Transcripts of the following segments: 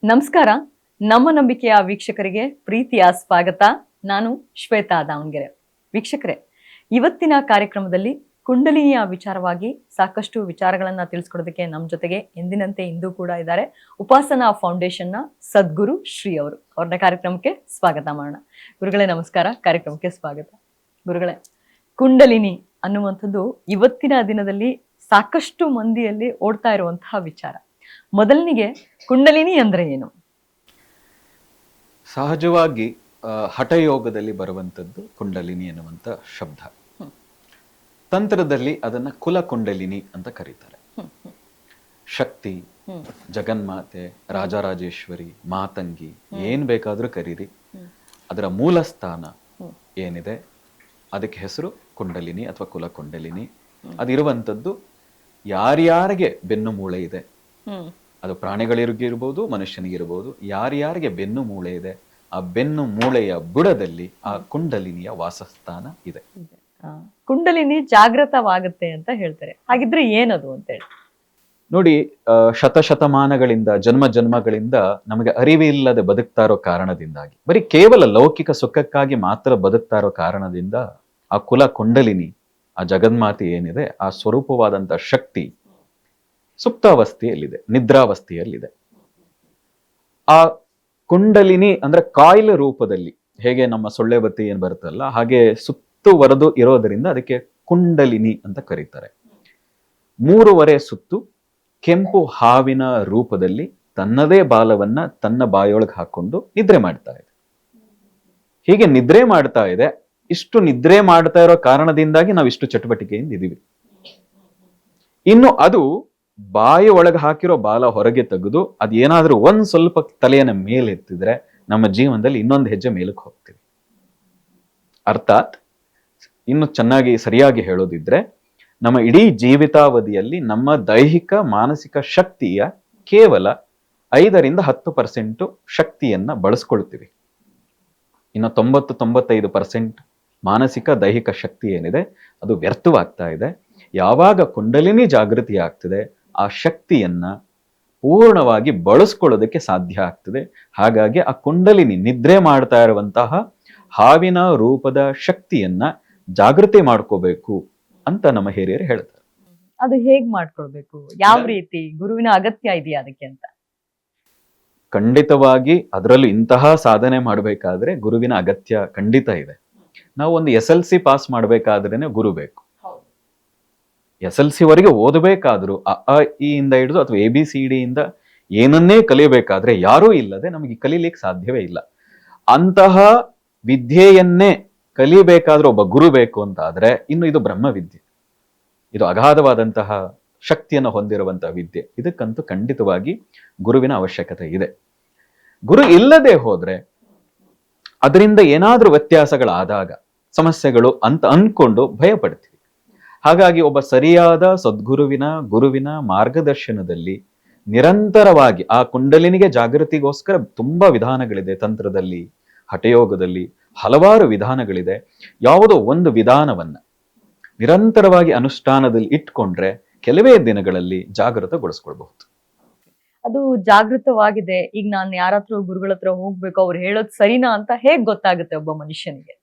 ನಮಸ್ಕಾರ. ನಮ್ಮ ನಂಬಿಕೆಯ ವೀಕ್ಷಕರಿಗೆ ಪ್ರೀತಿಯ ಸ್ವಾಗತ. ನಾನು ಶ್ವೇತಾ ದಾವಣಗೆರೆ. ವೀಕ್ಷಕರೇ, ಇವತ್ತಿನ ಕಾರ್ಯಕ್ರಮದಲ್ಲಿ ಕುಂಡಲಿನಿಯ ವಿಚಾರವಾಗಿ ಸಾಕಷ್ಟು ವಿಚಾರಗಳನ್ನ ತಿಳಿಸ್ಕೊಡೋದಕ್ಕೆ ನಮ್ಮ ಜೊತೆಗೆ ಎಂದಿನಂತೆ ಇಂದು ಕೂಡ ಇದ್ದಾರೆ ಉಪಾಸನಾ ಫೌಂಡೇಶನ್ನ ಸದ್ಗುರು ಶ್ರೀ ಅವರು. ಅವ್ರನ್ನ ಕಾರ್ಯಕ್ರಮಕ್ಕೆ ಸ್ವಾಗತ ಮಾಡೋಣ. ಗುರುಗಳೇ ನಮಸ್ಕಾರ, ಕಾರ್ಯಕ್ರಮಕ್ಕೆ ಸ್ವಾಗತ. ಗುರುಗಳೇ, ಕುಂಡಲಿನಿ ಅನ್ನುವಂಥದ್ದು ಇವತ್ತಿನ ದಿನದಲ್ಲಿ ಸಾಕಷ್ಟು ಮಂದಿಯಲ್ಲಿ ಓಡ್ತಾ ಇರುವಂತಹ ವಿಚಾರ. ಮೊದಲನಿಗೆ ಕುಂಡಲಿನಿ ಅಂದ್ರೆ ಏನು? ಸಹಜವಾಗಿ ಹಠಯೋಗದಲ್ಲಿ ಬರುವಂಥದ್ದು ಕುಂಡಲಿನಿ ಎನ್ನುವಂಥ ಶಬ್ದ. ತಂತ್ರದಲ್ಲಿ ಅದನ್ನ ಕುಲ ಕುಂಡಲಿನಿ ಅಂತ ಕರೀತಾರೆ. ಶಕ್ತಿ, ಜಗನ್ಮಾತೆ, ರಾಜರಾಜೇಶ್ವರಿ, ಮಾತಂಗಿ, ಏನ್ ಬೇಕಾದ್ರೂ ಕರೀರಿ, ಅದರ ಮೂಲ ಸ್ಥಾನ ಏನಿದೆ ಅದಕ್ಕೆ ಹೆಸರು ಕುಂಡಲಿನಿ ಅಥವಾ ಕುಲ ಕುಂಡಲಿನಿ. ಅದಿರುವಂಥದ್ದು ಯಾರ್ಯಾರಿಗೆ ಬೆನ್ನು ಮೂಳೆ ಇದೆ, ಅದು ಪ್ರಾಣಿಗಳಿಗಿರ್ಬೋದು, ಮನುಷ್ಯನಿಗಿರ್ಬೋದು, ಯಾರ್ಯಾರಿಗೆ ಬೆನ್ನು ಮೂಳೆ ಇದೆ ಆ ಬೆನ್ನು ಮೂಳೆಯ ಬುಡದಲ್ಲಿ ಆ ಕುಂಡಲಿನಿಯ ವಾಸಸ್ಥಾನ ಇದೆ. ಕುಂಡಲಿನಿ ಜಾಗೃತವಾಗುತ್ತೆ ಅಂತ ಹೇಳ್ತಾರೆ. ಹಾಗಿದ್ರೆ ಏನದು ಅಂತ ಹೇಳಿ ನೋಡಿ, ಶತಶತಮಾನಗಳಿಂದ ಜನ್ಮಗಳಿಂದ ನಮಗೆ ಅರಿವಿಲ್ಲದೆ ಬದುಕ್ತಾ ಇರೋ ಕಾರಣದಿಂದಾಗಿ, ಬರೀ ಕೇವಲ ಲೌಕಿಕ ಸುಖಕ್ಕಾಗಿ ಮಾತ್ರ ಬದುಕ್ತಾ ಇರೋ ಕಾರಣದಿಂದ ಆ ಕುಲ ಕುಂಡಲಿನಿ, ಆ ಜಗನ್ಮಾತೆ ಏನಿದೆ, ಆ ಸ್ವರೂಪವಾದಂತ ಶಕ್ತಿ ಸುಪ್ತಾವಸ್ಥೆಯಲ್ಲಿದೆ, ನಿದ್ರಾವಸ್ಥೆಯಲ್ಲಿದೆ. ಆ ಕುಂಡಲಿನಿ ಅಂದ್ರೆ ಕಾಯಿಲೆ ರೂಪದಲ್ಲಿ, ಹೇಗೆ ನಮ್ಮ ಸೊಳ್ಳೆ ಬತ್ತಿ ಏನ್ ಬರುತ್ತಲ್ಲ ಹಾಗೆ ಸುತ್ತುವರೆದು ಇರೋದರಿಂದ ಅದಕ್ಕೆ ಕುಂಡಲಿನಿ ಅಂತ ಕರೀತಾರೆ. 3.5 ಸುತ್ತು ಕೆಂಪು ಹಾವಿನ ರೂಪದಲ್ಲಿ ತನ್ನದೇ ಬಾಲವನ್ನ ತನ್ನ ಬಾಯೊಳಗೆ ಹಾಕೊಂಡು ನಿದ್ರೆ ಮಾಡ್ತಾ ಇದೆ. ಹೀಗೆ ನಿದ್ರೆ ಮಾಡ್ತಾ ಇದೆ. ಇಷ್ಟು ನಿದ್ರೆ ಮಾಡ್ತಾ ಇರೋ ಕಾರಣದಿಂದಾಗಿ ನಾವು ಇಷ್ಟು ಚಟುವಟಿಕೆಯಿಂದ ಇದೀವಿ. ಇನ್ನು ಅದು ಬಾಯಿ ಒಳಗೆ ಹಾಕಿರೋ ಬಾಲ ಹೊರಗೆ ತೆಗೆದು ಅದೇನಾದ್ರೂ ಒಂದ್ ಸ್ವಲ್ಪ ತಲೆಯನ್ನ ಮೇಲೆ ಎತ್ತಿದ್ರೆ ನಮ್ಮ ಜೀವನದಲ್ಲಿ ಇನ್ನೊಂದು ಹೆಜ್ಜೆ ಮೇಲಕ್ಕೆ ಹೋಗ್ತೀವಿ. ಅರ್ಥಾತ್ ಇನ್ನು ಚೆನ್ನಾಗಿ ಸರಿಯಾಗಿ ಹೇಳೋದಿದ್ರೆ, ನಮ್ಮ ಇಡೀ ಜೀವಿತಾವಧಿಯಲ್ಲಿ ನಮ್ಮ ದೈಹಿಕ ಮಾನಸಿಕ ಶಕ್ತಿಯ ಕೇವಲ 5-10% ಶಕ್ತಿಯನ್ನ ಬಳಸ್ಕೊಳ್ತೀವಿ. ಇನ್ನು 90-95% ಮಾನಸಿಕ ದೈಹಿಕ ಶಕ್ತಿ ಏನಿದೆ ಅದು ವ್ಯರ್ಥವಾಗ್ತಾ ಇದೆ. ಯಾವಾಗ ಕುಂಡಲಿನಿ ಜಾಗೃತಿ ಆಗ್ತದೆ, ಆ ಶಕ್ತಿಯನ್ನ ಪೂರ್ಣವಾಗಿ ಬಳಸ್ಕೊಳ್ಳೋದಕ್ಕೆ ಸಾಧ್ಯ ಆಗ್ತದೆ. ಹಾಗಾಗಿ ಆ ಕುಂಡಲಿನಿ ನಿದ್ರೆ ಮಾಡ್ತಾ ಇರುವಂತಹ ಹಾವಿನ ರೂಪದ ಶಕ್ತಿಯನ್ನ ಜಾಗೃತಿ ಮಾಡ್ಕೋಬೇಕು ಅಂತ ನಮ್ಮ ಹಿರಿಯರು ಹೇಳ್ತಾರೆ. ಅದು ಹೇಗ್ ಮಾಡ್ಕೊಳ್ಬೇಕು, ಯಾವ ರೀತಿ, ಗುರುವಿನ ಅಗತ್ಯ ಇದೆಯಾ ಅದಕ್ಕೆ ಅಂತ? ಖಂಡಿತವಾಗಿ ಅದರಲ್ಲೂ ಇಂತಹ ಸಾಧನೆ ಮಾಡಬೇಕಾದ್ರೆ ಗುರುವಿನ ಅಗತ್ಯ ಖಂಡಿತ ಇದೆ. ನಾವು ಒಂದು SLC ಪಾಸ್ ಮಾಡ್ಬೇಕಾದ್ರೇನೆ ಗುರು ಬೇಕು. SLC ವರೆಗೆ ಓದಬೇಕಾದ್ರೂ ಅ ಇ ಇಂದ ಹಿಡಿದು ಅಥವಾ ABCD ಇಂದ ಏನನ್ನೇ ಕಲಿಯಬೇಕಾದ್ರೆ ಯಾರೂ ಇಲ್ಲದೆ ನಮಗೆ ಕಲೀಲಿಕ್ಕೆ ಸಾಧ್ಯವೇ ಇಲ್ಲ. ಅಂತಹ ವಿದ್ಯೆಯನ್ನೇ ಕಲಿಬೇಕಾದ್ರೆ ಒಬ್ಬ ಗುರು ಬೇಕು ಅಂತ ಆದ್ರೆ ಇನ್ನು ಇದು ಬ್ರಹ್ಮವಿದ್ಯೆ, ಇದು ಅಗಾಧವಾದಂತಹ ಶಕ್ತಿಯನ್ನು ಹೊಂದಿರುವಂತಹ ವಿದ್ಯೆ. ಇದಕ್ಕಂತೂ ಖಂಡಿತವಾಗಿ ಗುರುವಿನ ಅವಶ್ಯಕತೆ ಇದೆ. ಗುರು ಇಲ್ಲದೆ ಹೋದ್ರೆ ಅದರಿಂದ ಏನಾದ್ರೂ ವ್ಯತ್ಯಾಸಗಳಾದಾಗ ಸಮಸ್ಯೆಗಳು ಅಂತ ಅನ್ಕೊಂಡು ಭಯ ಪಡ್ತೀವಿ. ಹಾಗಾಗಿ ಒಬ್ಬ ಸರಿಯಾದ ಗುರುವಿನ ಮಾರ್ಗದರ್ಶನದಲ್ಲಿ ನಿರಂತರವಾಗಿ ಆ ಕುಂಡಲಿನಿಗೆ ಜಾಗೃತಿಗೋಸ್ಕರ ತುಂಬಾ ವಿಧಾನಗಳಿದೆ. ತಂತ್ರದಲ್ಲಿ, ಹಠಯೋಗದಲ್ಲಿ ಹಲವಾರು ವಿಧಾನಗಳಿದೆ. ಯಾವುದೋ ಒಂದು ವಿಧಾನವನ್ನ ನಿರಂತರವಾಗಿ ಅನುಷ್ಠಾನದಲ್ಲಿ ಇಟ್ಕೊಂಡ್ರೆ ಕೆಲವೇ ದಿನಗಳಲ್ಲಿ ಜಾಗೃತಗೊಳಿಸ್ಕೊಳ್ಬಹುದು. ಅದು ಜಾಗೃತವಾಗಿದೆ. ಈಗ ನಾನು ಯಾರತ್ರ ಗುರುಗಳ ಹತ್ರ ಹೋಗ್ಬೇಕು, ಅವ್ರು ಹೇಳೋದು ಸರಿನಾ ಅಂತ ಹೇಗ್ ಗೊತ್ತಾಗುತ್ತೆ ಒಬ್ಬ ಮನುಷ್ಯನಿಗೆ?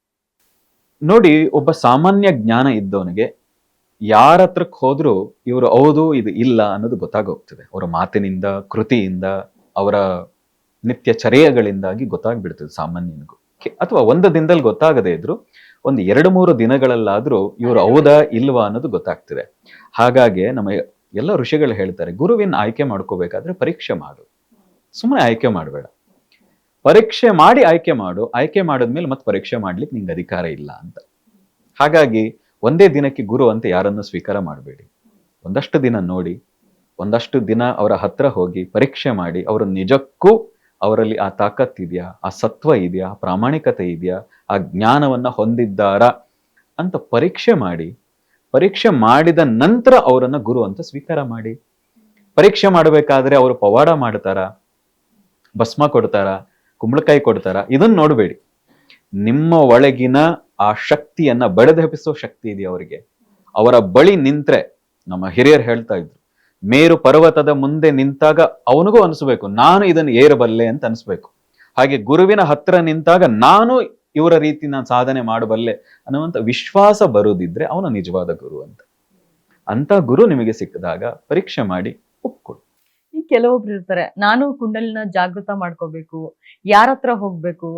ನೋಡಿ, ಒಬ್ಬ ಸಾಮಾನ್ಯ ಜ್ಞಾನ ಇದ್ದವನಿಗೆ ಯಾರ ಹತ್ರಕ್ಕೆ ಹೋದ್ರೂ ಇವರು ಹೌದು ಇದು ಇಲ್ಲ ಅನ್ನೋದು ಗೊತ್ತಾಗೋಗ್ತದೆ. ಅವರ ಮಾತಿನಿಂದ, ಕೃತಿಯಿಂದ, ಅವರ ನಿತ್ಯ ಚರ್ಯೆಗಳಿಂದಾಗಿ ಗೊತ್ತಾಗ್ಬಿಡ್ತದೆ ಸಾಮಾನ್ಯನಿಗೂ. ಅಥವಾ ಒಂದು ದಿನದಲ್ಲಿ ಗೊತ್ತಾಗದೇ ಇದ್ರು ಒಂದು 2-3 ದಿನಗಳಲ್ಲಾದ್ರೂ ಇವರು ಹೌದಾ ಇಲ್ವಾ ಅನ್ನೋದು ಗೊತ್ತಾಗ್ತದೆ. ಹಾಗಾಗಿ ನಮ್ಮ ಎಲ್ಲ ಋಷಿಗಳು ಹೇಳ್ತಾರೆ, ಗುರುವಿನ ಆಯ್ಕೆ ಮಾಡ್ಕೋಬೇಕಾದ್ರೆ ಪರೀಕ್ಷೆ ಮಾಡು, ಸುಮ್ಮನೆ ಆಯ್ಕೆ ಮಾಡಬೇಡ. ಪರೀಕ್ಷೆ ಮಾಡಿ ಆಯ್ಕೆ ಮಾಡು. ಆಯ್ಕೆ ಮಾಡಿದ್ಮೇಲೆ ಮತ್ತೆ ಪರೀಕ್ಷೆ ಮಾಡ್ಲಿಕ್ಕೆ ನಿಂಗೆ ಅಧಿಕಾರ ಇಲ್ಲ ಅಂತ. ಹಾಗಾಗಿ ಒಂದೇ ದಿನಕ್ಕೆ ಗುರು ಅಂತ ಯಾರನ್ನು ಸ್ವೀಕಾರ ಮಾಡಬೇಡಿ. ಒಂದಷ್ಟು ದಿನ ನೋಡಿ, ಒಂದಷ್ಟು ದಿನ ಅವರ ಹತ್ರ ಹೋಗಿ ಪರೀಕ್ಷೆ ಮಾಡಿ, ಅವರು ನಿಜಕ್ಕೂ ಅವರಲ್ಲಿ ಆ ತಾಕತ್ತಿದೆಯಾ, ಆ ಸತ್ವ ಇದೆಯಾ, ಆ ಪ್ರಾಮಾಣಿಕತೆ ಇದೆಯಾ, ಆ ಜ್ಞಾನವನ್ನ ಹೊಂದಿದ್ದಾರಾ ಅಂತ ಪರೀಕ್ಷೆ ಮಾಡಿ. ಪರೀಕ್ಷೆ ಮಾಡಿದ ನಂತರ ಅವರನ್ನ ಗುರು ಅಂತ ಸ್ವೀಕಾರ ಮಾಡಿ. ಪರೀಕ್ಷೆ ಮಾಡಬೇಕಾದ್ರೆ ಅವರು ಪವಾಡ ಮಾಡ್ತಾರ, ಭಸ್ಮ ಕೊಡ್ತಾರ, ಕುಂಬಳಕಾಯಿ ಕೊಡ್ತಾರ, ಇದನ್ನ ನೋಡಬೇಡಿ. ನಿಮ್ಮ ಒಳಗಿನ ಆ ಶಕ್ತಿಯನ್ನ ಬಡಿದೆಬ್ಬಿಸೋ ಶಕ್ತಿ ಇದೆಯಾ ಅವರಿಗೆ, ಅವರ ಬಳಿ ನಿಂತ್ರೆ, ನಮ್ಮ ಹಿರಿಯರು ಹೇಳ್ತಾ ಇದ್ರು, ಮೇರು ಪರ್ವತದ ಮುಂದೆ ನಿಂತಾಗ ಅವನಿಗೂ ಅನಿಸ್ಬೇಕು ನಾನು ಇದನ್ನು ಏರಬಲ್ಲೆ ಅಂತ ಅನಿಸ್ಬೇಕು. ಹಾಗೆ ಗುರುವಿನ ಹತ್ರ ನಿಂತಾಗ ನಾನು ಇವರ ರೀತಿ ನಾನು ಸಾಧನೆ ಮಾಡಬಲ್ಲೆ ಅನ್ನುವಂಥ ವಿಶ್ವಾಸ ಬರುದಿದ್ರೆ ಅವನು ನಿಜವಾದ ಗುರು ಅಂತ ಗುರು ನಿಮಗೆ ಸಿಕ್ಕಿದಾಗ ಪರೀಕ್ಷೆ ಮಾಡಿ ಒಪ್ಕೊಳ್ಳಿ. ಈ ಕೆಲವೊಬ್ರು ಇರ್ತಾರೆ, ನಾನು ಕುಂಡಲಿನ ಜಾಗೃತ ಮಾಡ್ಕೋಬೇಕು, ಯಾರ ಹತ್ರ ಹೋಗ್ಬೇಕು,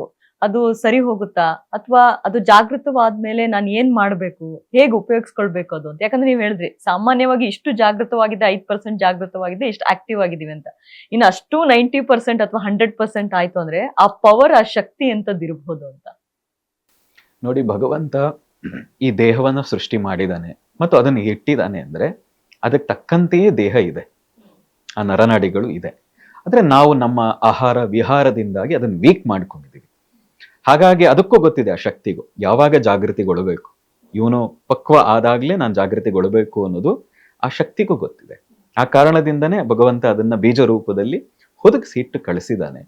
ಅದು ಸರಿ ಹೋಗುತ್ತಾ, ಅಥವಾ ಅದು ಜಾಗೃತವಾದ್ಮೇಲೆ ನಾನು ಏನ್ ಮಾಡ್ಬೇಕು, ಹೇಗೆ ಉಪಯೋಗಿಸ್ಕೊಳ್ಬೇಕು ಅದು ಅಂತ. ಯಾಕಂದ್ರೆ ನೀವು ಹೇಳಿದ್ರಿ ಸಾಮಾನ್ಯವಾಗಿ ಇಷ್ಟು ಜಾಗೃತವಾಗಿದೆ, 5% ಜಾಗೃತವಾಗಿದೆ, ಇಷ್ಟು ಆಕ್ಟಿವ್ ಆಗಿದೀವಿ ಅಂತ. ಇನ್ನು ಅಷ್ಟು 90% ಅಥವಾ 100% ಆಯ್ತು ಅಂದ್ರೆ ಆ ಪವರ್, ಆ ಶಕ್ತಿ ಎಂತದ್ದು ಇರಬಹುದು ಅಂತ. ನೋಡಿ, ಭಗವಂತ ಈ ದೇಹವನ್ನ ಸೃಷ್ಟಿ ಮಾಡಿದಾನೆ ಮತ್ತು ಅದನ್ನು ಇಟ್ಟಿದ್ದಾನೆ ಅಂದ್ರೆ ಅದಕ್ಕೆ ತಕ್ಕಂತೆಯೇ ದೇಹ ಇದೆ, ಆ ನರನಾಡಿಗಳು ಇದೆ. ಆದ್ರೆ ನಾವು ನಮ್ಮ ಆಹಾರ ವಿಹಾರದಿಂದಾಗಿ ಅದನ್ನು ವೀಕ್ ಮಾಡ್ಕೊಂಡಿದ್ದೀವಿ. ಹಾಗಾಗಿ ಅದಕ್ಕೂ ಗೊತ್ತಿದೆ, ಆ ಶಕ್ತಿಗೂ ಯಾವಾಗ ಜಾಗೃತಿಗೊಳ್ಳಬೇಕು, ಇವನು ಪಕ್ವ ಆದಾಗ್ಲೇ ನಾನು ಜಾಗೃತಿಗೊಳ್ಳಬೇಕು ಅನ್ನೋದು ಆ ಶಕ್ತಿಗೂ ಗೊತ್ತಿದೆ. ಆ ಕಾರಣದಿಂದನೇ ಭಗವಂತ ಅದನ್ನ ಬೀಜ ರೂಪದಲ್ಲಿ ಹುದುಗಿಸಿ ಇಟ್ಟು ಕಳಿಸಿದ್ದಾನೆ.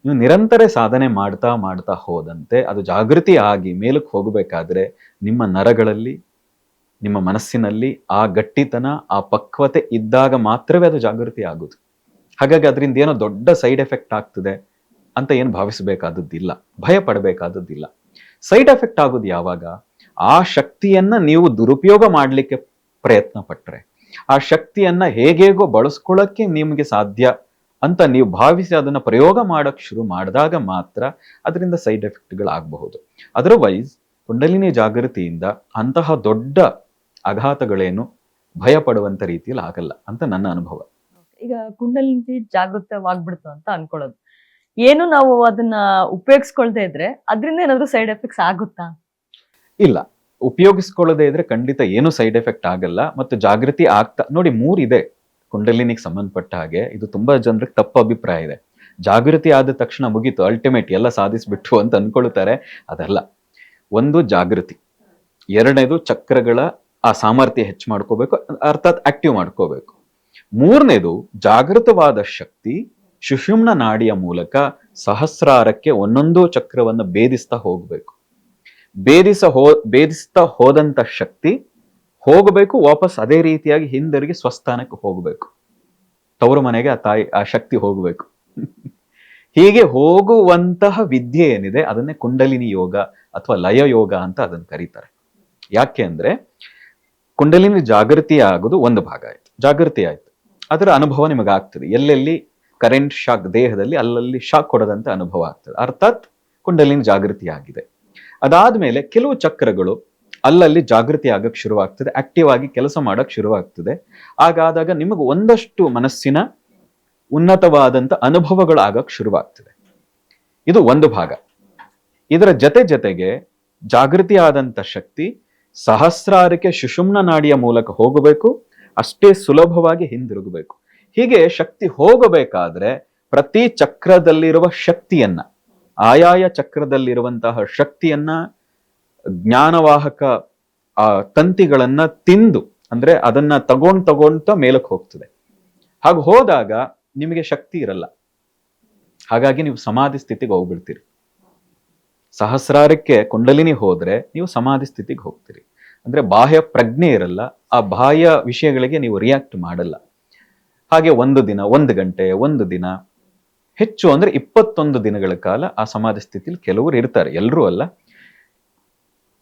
ನೀವು ನಿರಂತರ ಸಾಧನೆ ಮಾಡ್ತಾ ಮಾಡ್ತಾ ಹೋದಂತೆ ಅದು ಜಾಗೃತಿ ಆಗಿ ಮೇಲಕ್ಕೆ ಹೋಗಬೇಕಾದ್ರೆ ನಿಮ್ಮ ನರಗಳಲ್ಲಿ, ನಿಮ್ಮ ಮನಸ್ಸಿನಲ್ಲಿ ಆ ಗಟ್ಟಿತನ, ಆ ಪಕ್ವತೆ ಇದ್ದಾಗ ಮಾತ್ರವೇ ಅದು ಜಾಗೃತಿ ಆಗುದು. ಹಾಗಾಗಿ ಅದರಿಂದ ಏನೋ ದೊಡ್ಡ ಸೈಡ್ ಎಫೆಕ್ಟ್ ಆಗ್ತದೆ ಅಂತ ಏನು ಭಾವಿಸಬೇಕಾದದ್ದಿಲ್ಲ, ಭಯ ಪಡಬೇಕಾದದ್ದಿಲ್ಲ. ಸೈಡ್ ಎಫೆಕ್ಟ್ ಆಗೋದು ಯಾವಾಗ ಆ ಶಕ್ತಿಯನ್ನ ನೀವು ದುರುಪಯೋಗ ಮಾಡ್ಲಿಕ್ಕೆ ಪ್ರಯತ್ನ ಪಟ್ರೆ, ಆ ಶಕ್ತಿಯನ್ನ ಹೇಗೇಗೋ ಬಳಸ್ಕೊಳ್ಳಕ್ಕೆ ನಿಮ್ಗೆ ಸಾಧ್ಯ ಅಂತ ನೀವು ಭಾವಿಸಿ ಅದನ್ನ ಪ್ರಯೋಗ ಮಾಡಕ್ ಶುರು ಮಾಡಿದಾಗ ಮಾತ್ರ ಅದರಿಂದ ಸೈಡ್ ಎಫೆಕ್ಟ್ಗಳಾಗಬಹುದು. ಅದರ್ವೈಸ್ ಕುಂಡಲಿನಿ ಜಾಗೃತಿಯಿಂದ ಅಂತಹ ದೊಡ್ಡ ಆಘಾತಗಳೇನು ಭಯ ಪಡುವಂತ ರೀತಿಯಲ್ಲಿ ಆಗಲ್ಲ ಅಂತ ನನ್ನ ಅನುಭವ. ಈಗ ಕುಂಡಲಿನಿ ಜಾಗೃತವಾಗ್ಬಿಡ್ತು ಅಂತ ಅನ್ಕೊಳ್ಳೋದು, ಏನು ನಾವು ಅದನ್ನ ಉಪಯೋಗಿಸ್ಕೊಳ್ದೇ ಇದ್ರೆ ಅದರಿಂದ ಏನಾದ್ರು ಸೈಡ್ ಎಫೆಕ್ಟ್ಸ್ ಆಗುತ್ತಾ? ಇಲ್ಲ, ಉಪಯೋಗಿಸ್ಕೊಳ್ಳದೆ ಇದ್ರೆ ಖಂಡಿತ ಏನು ಸೈಡ್ ಎಫೆಕ್ಟ್ ಆಗಲ್ಲ. ಮತ್ತು ಜಾಗೃತಿ ಆಗ್ತಾ ನೋಡಿ, 3 ಇದೆ ಕುಂಡಲಿನಿಗೆ ಸಂಬಂಧಪಟ್ಟ ಹಾಗೆ. ಇದು ತುಂಬಾ ಜನರಿಗೆ ತಪ್ಪು ಅಭಿಪ್ರಾಯ ಇದೆ. ಜಾಗೃತಿ ಆದ ತಕ್ಷಣ ಮುಗೀತು, ಅಲ್ಟಿಮೇಟ್ ಎಲ್ಲ ಸಾಧಿಸ್ಬಿಟ್ಟು ಅಂತ ಅನ್ಕೊಳ್ತಾರೆ. ಅದಲ್ಲ. ಒಂದು ಜಾಗೃತಿ, ಎರಡನೇದು ಚಕ್ರಗಳ ಆ ಸಾಮರ್ಥ್ಯ ಹೆಚ್ಚು ಮಾಡ್ಕೋಬೇಕು, ಅರ್ಥಾತ್ ಆಕ್ಟಿವ್ ಮಾಡ್ಕೋಬೇಕು. ಮೂರನೇದು ಜಾಗೃತವಾದ ಶಕ್ತಿ ಸುಷುಮ್ನ ನಾಡಿಯ ಮೂಲಕ ಸಹಸ್ರಾರಕ್ಕೆ ಒಂದೊಂದು ಚಕ್ರವನ್ನು ಭೇದಿಸ್ತಾ ಹೋಗ್ಬೇಕು. ಭೇದಿಸ್ತಾ ಹೋದಂತ ಶಕ್ತಿ ಹೋಗಬೇಕು, ವಾಪಸ್ ಅದೇ ರೀತಿಯಾಗಿ ಹಿಂದಿರುಗಿ ಸ್ವಸ್ಥಾನಕ್ಕೆ ಹೋಗಬೇಕು, ತವರು ಮನೆಗೆ ಆ ಶಕ್ತಿ ಹೋಗಬೇಕು. ಹೀಗೆ ಹೋಗುವಂತಹ ವಿದ್ಯೆ ಏನಿದೆ ಅದನ್ನೇ ಕುಂಡಲಿನಿ ಯೋಗ ಅಥವಾ ಲಯ ಯೋಗ ಅಂತ ಅದನ್ನು ಕರೀತಾರೆ. ಯಾಕೆ ಅಂದ್ರೆ ಕುಂಡಲಿನಿ ಜಾಗೃತಿ ಆಗೋದು ಒಂದು ಭಾಗ ಆಯ್ತು, ಜಾಗೃತಿ ಆಯ್ತು, ಅದರ ಅನುಭವ ನಿಮಗೆ ಆಗ್ತದೆ. ಎಲ್ಲೆಲ್ಲಿ ಕರೆಂಟ್ ಶಾಕ್ ದೇಹದಲ್ಲಿ ಅಲ್ಲಲ್ಲಿ ಶಾಕ್ ಕೊಡದಂತ ಅನುಭವ ಆಗ್ತದೆ, ಅರ್ಥಾತ್ ಕುಂಡಲಿನಿ ಜಾಗೃತಿ ಆಗಿದೆ. ಅದಾದ್ಮೇಲೆ ಕೆಲವು ಚಕ್ರಗಳು ಅಲ್ಲಲ್ಲಿ ಜಾಗೃತಿ ಆಗಕ್ ಶುರುವಾಗ್ತದೆ, ಆಕ್ಟಿವ್ ಆಗಿ ಕೆಲಸ ಮಾಡಕ್ ಶುರುವಾಗ್ತದೆ. ಹಾಗಾದಾಗ ನಿಮಗೆ ಒಂದಷ್ಟು ಮನಸ್ಸಿನ ಉನ್ನತವಾದಂತ ಅನುಭವಗಳು ಆಗಕ್ ಶುರುವಾಗ್ತದೆ. ಇದು ಒಂದು ಭಾಗ. ಇದರ ಜೊತೆಗೆ ಜಾಗೃತಿ ಆದಂತ ಶಕ್ತಿ ಸಹಸ್ರಾರಕ್ಕೆ ಸುಷುಮ್ನ ನಾಡಿಯ ಮೂಲಕ ಹೋಗಬೇಕು, ಅಷ್ಟೇ ಸುಲಭವಾಗಿ ಹಿಂದಿರುಗಬೇಕು. ಹೀಗೆ ಶಕ್ತಿ ಹೋಗಬೇಕಾದ್ರೆ ಪ್ರತಿ ಚಕ್ರದಲ್ಲಿರುವ ಶಕ್ತಿಯನ್ನ, ಆಯಾಯ ಚಕ್ರದಲ್ಲಿರುವಂತಹ ಶಕ್ತಿಯನ್ನ, ಜ್ಞಾನವಾಹಕ ಆ ತಂತಿಗಳನ್ನ ತಿಂದು, ಅಂದ್ರೆ ಅದನ್ನ ತಗೊಂಡ್ತಾ ಮೇಲಕ್ಕೆ ಹೋಗ್ತದೆ. ಹಾಗೆ ಹೋದಾಗ ನಿಮಗೆ ಶಕ್ತಿ ಇರಲ್ಲ. ಹಾಗಾಗಿ ನೀವು ಸಮಾಧಿ ಸ್ಥಿತಿಗೆ ಹೋಗ್ಬಿಡ್ತೀರಿ. ಸಹಸ್ರಾರಕ್ಕೆ ಕುಂಡಲಿನಿ ಹೋದ್ರೆ ನೀವು ಸಮಾಧಿ ಸ್ಥಿತಿಗೆ ಹೋಗ್ತೀರಿ. ಅಂದ್ರೆ ಬಾಹ್ಯ ಪ್ರಜ್ಞೆ ಇರಲ್ಲ, ಆ ಬಾಹ್ಯ ವಿಷಯಗಳಿಗೆ ನೀವು ರಿಯಾಕ್ಟ್ ಮಾಡಲ್ಲ. ಹಾಗೆ 1 ದಿನ, 1 ಗಂಟೆ, 1 ದಿನ, ಹೆಚ್ಚು ಅಂದ್ರೆ 21 ದಿನಗಳ ಕಾಲ ಆ ಸಮಾಧಿ ಸ್ಥಿತಿಲಿ ಕೆಲವರು ಇರ್ತಾರೆ, ಎಲ್ಲರೂ ಅಲ್ಲ.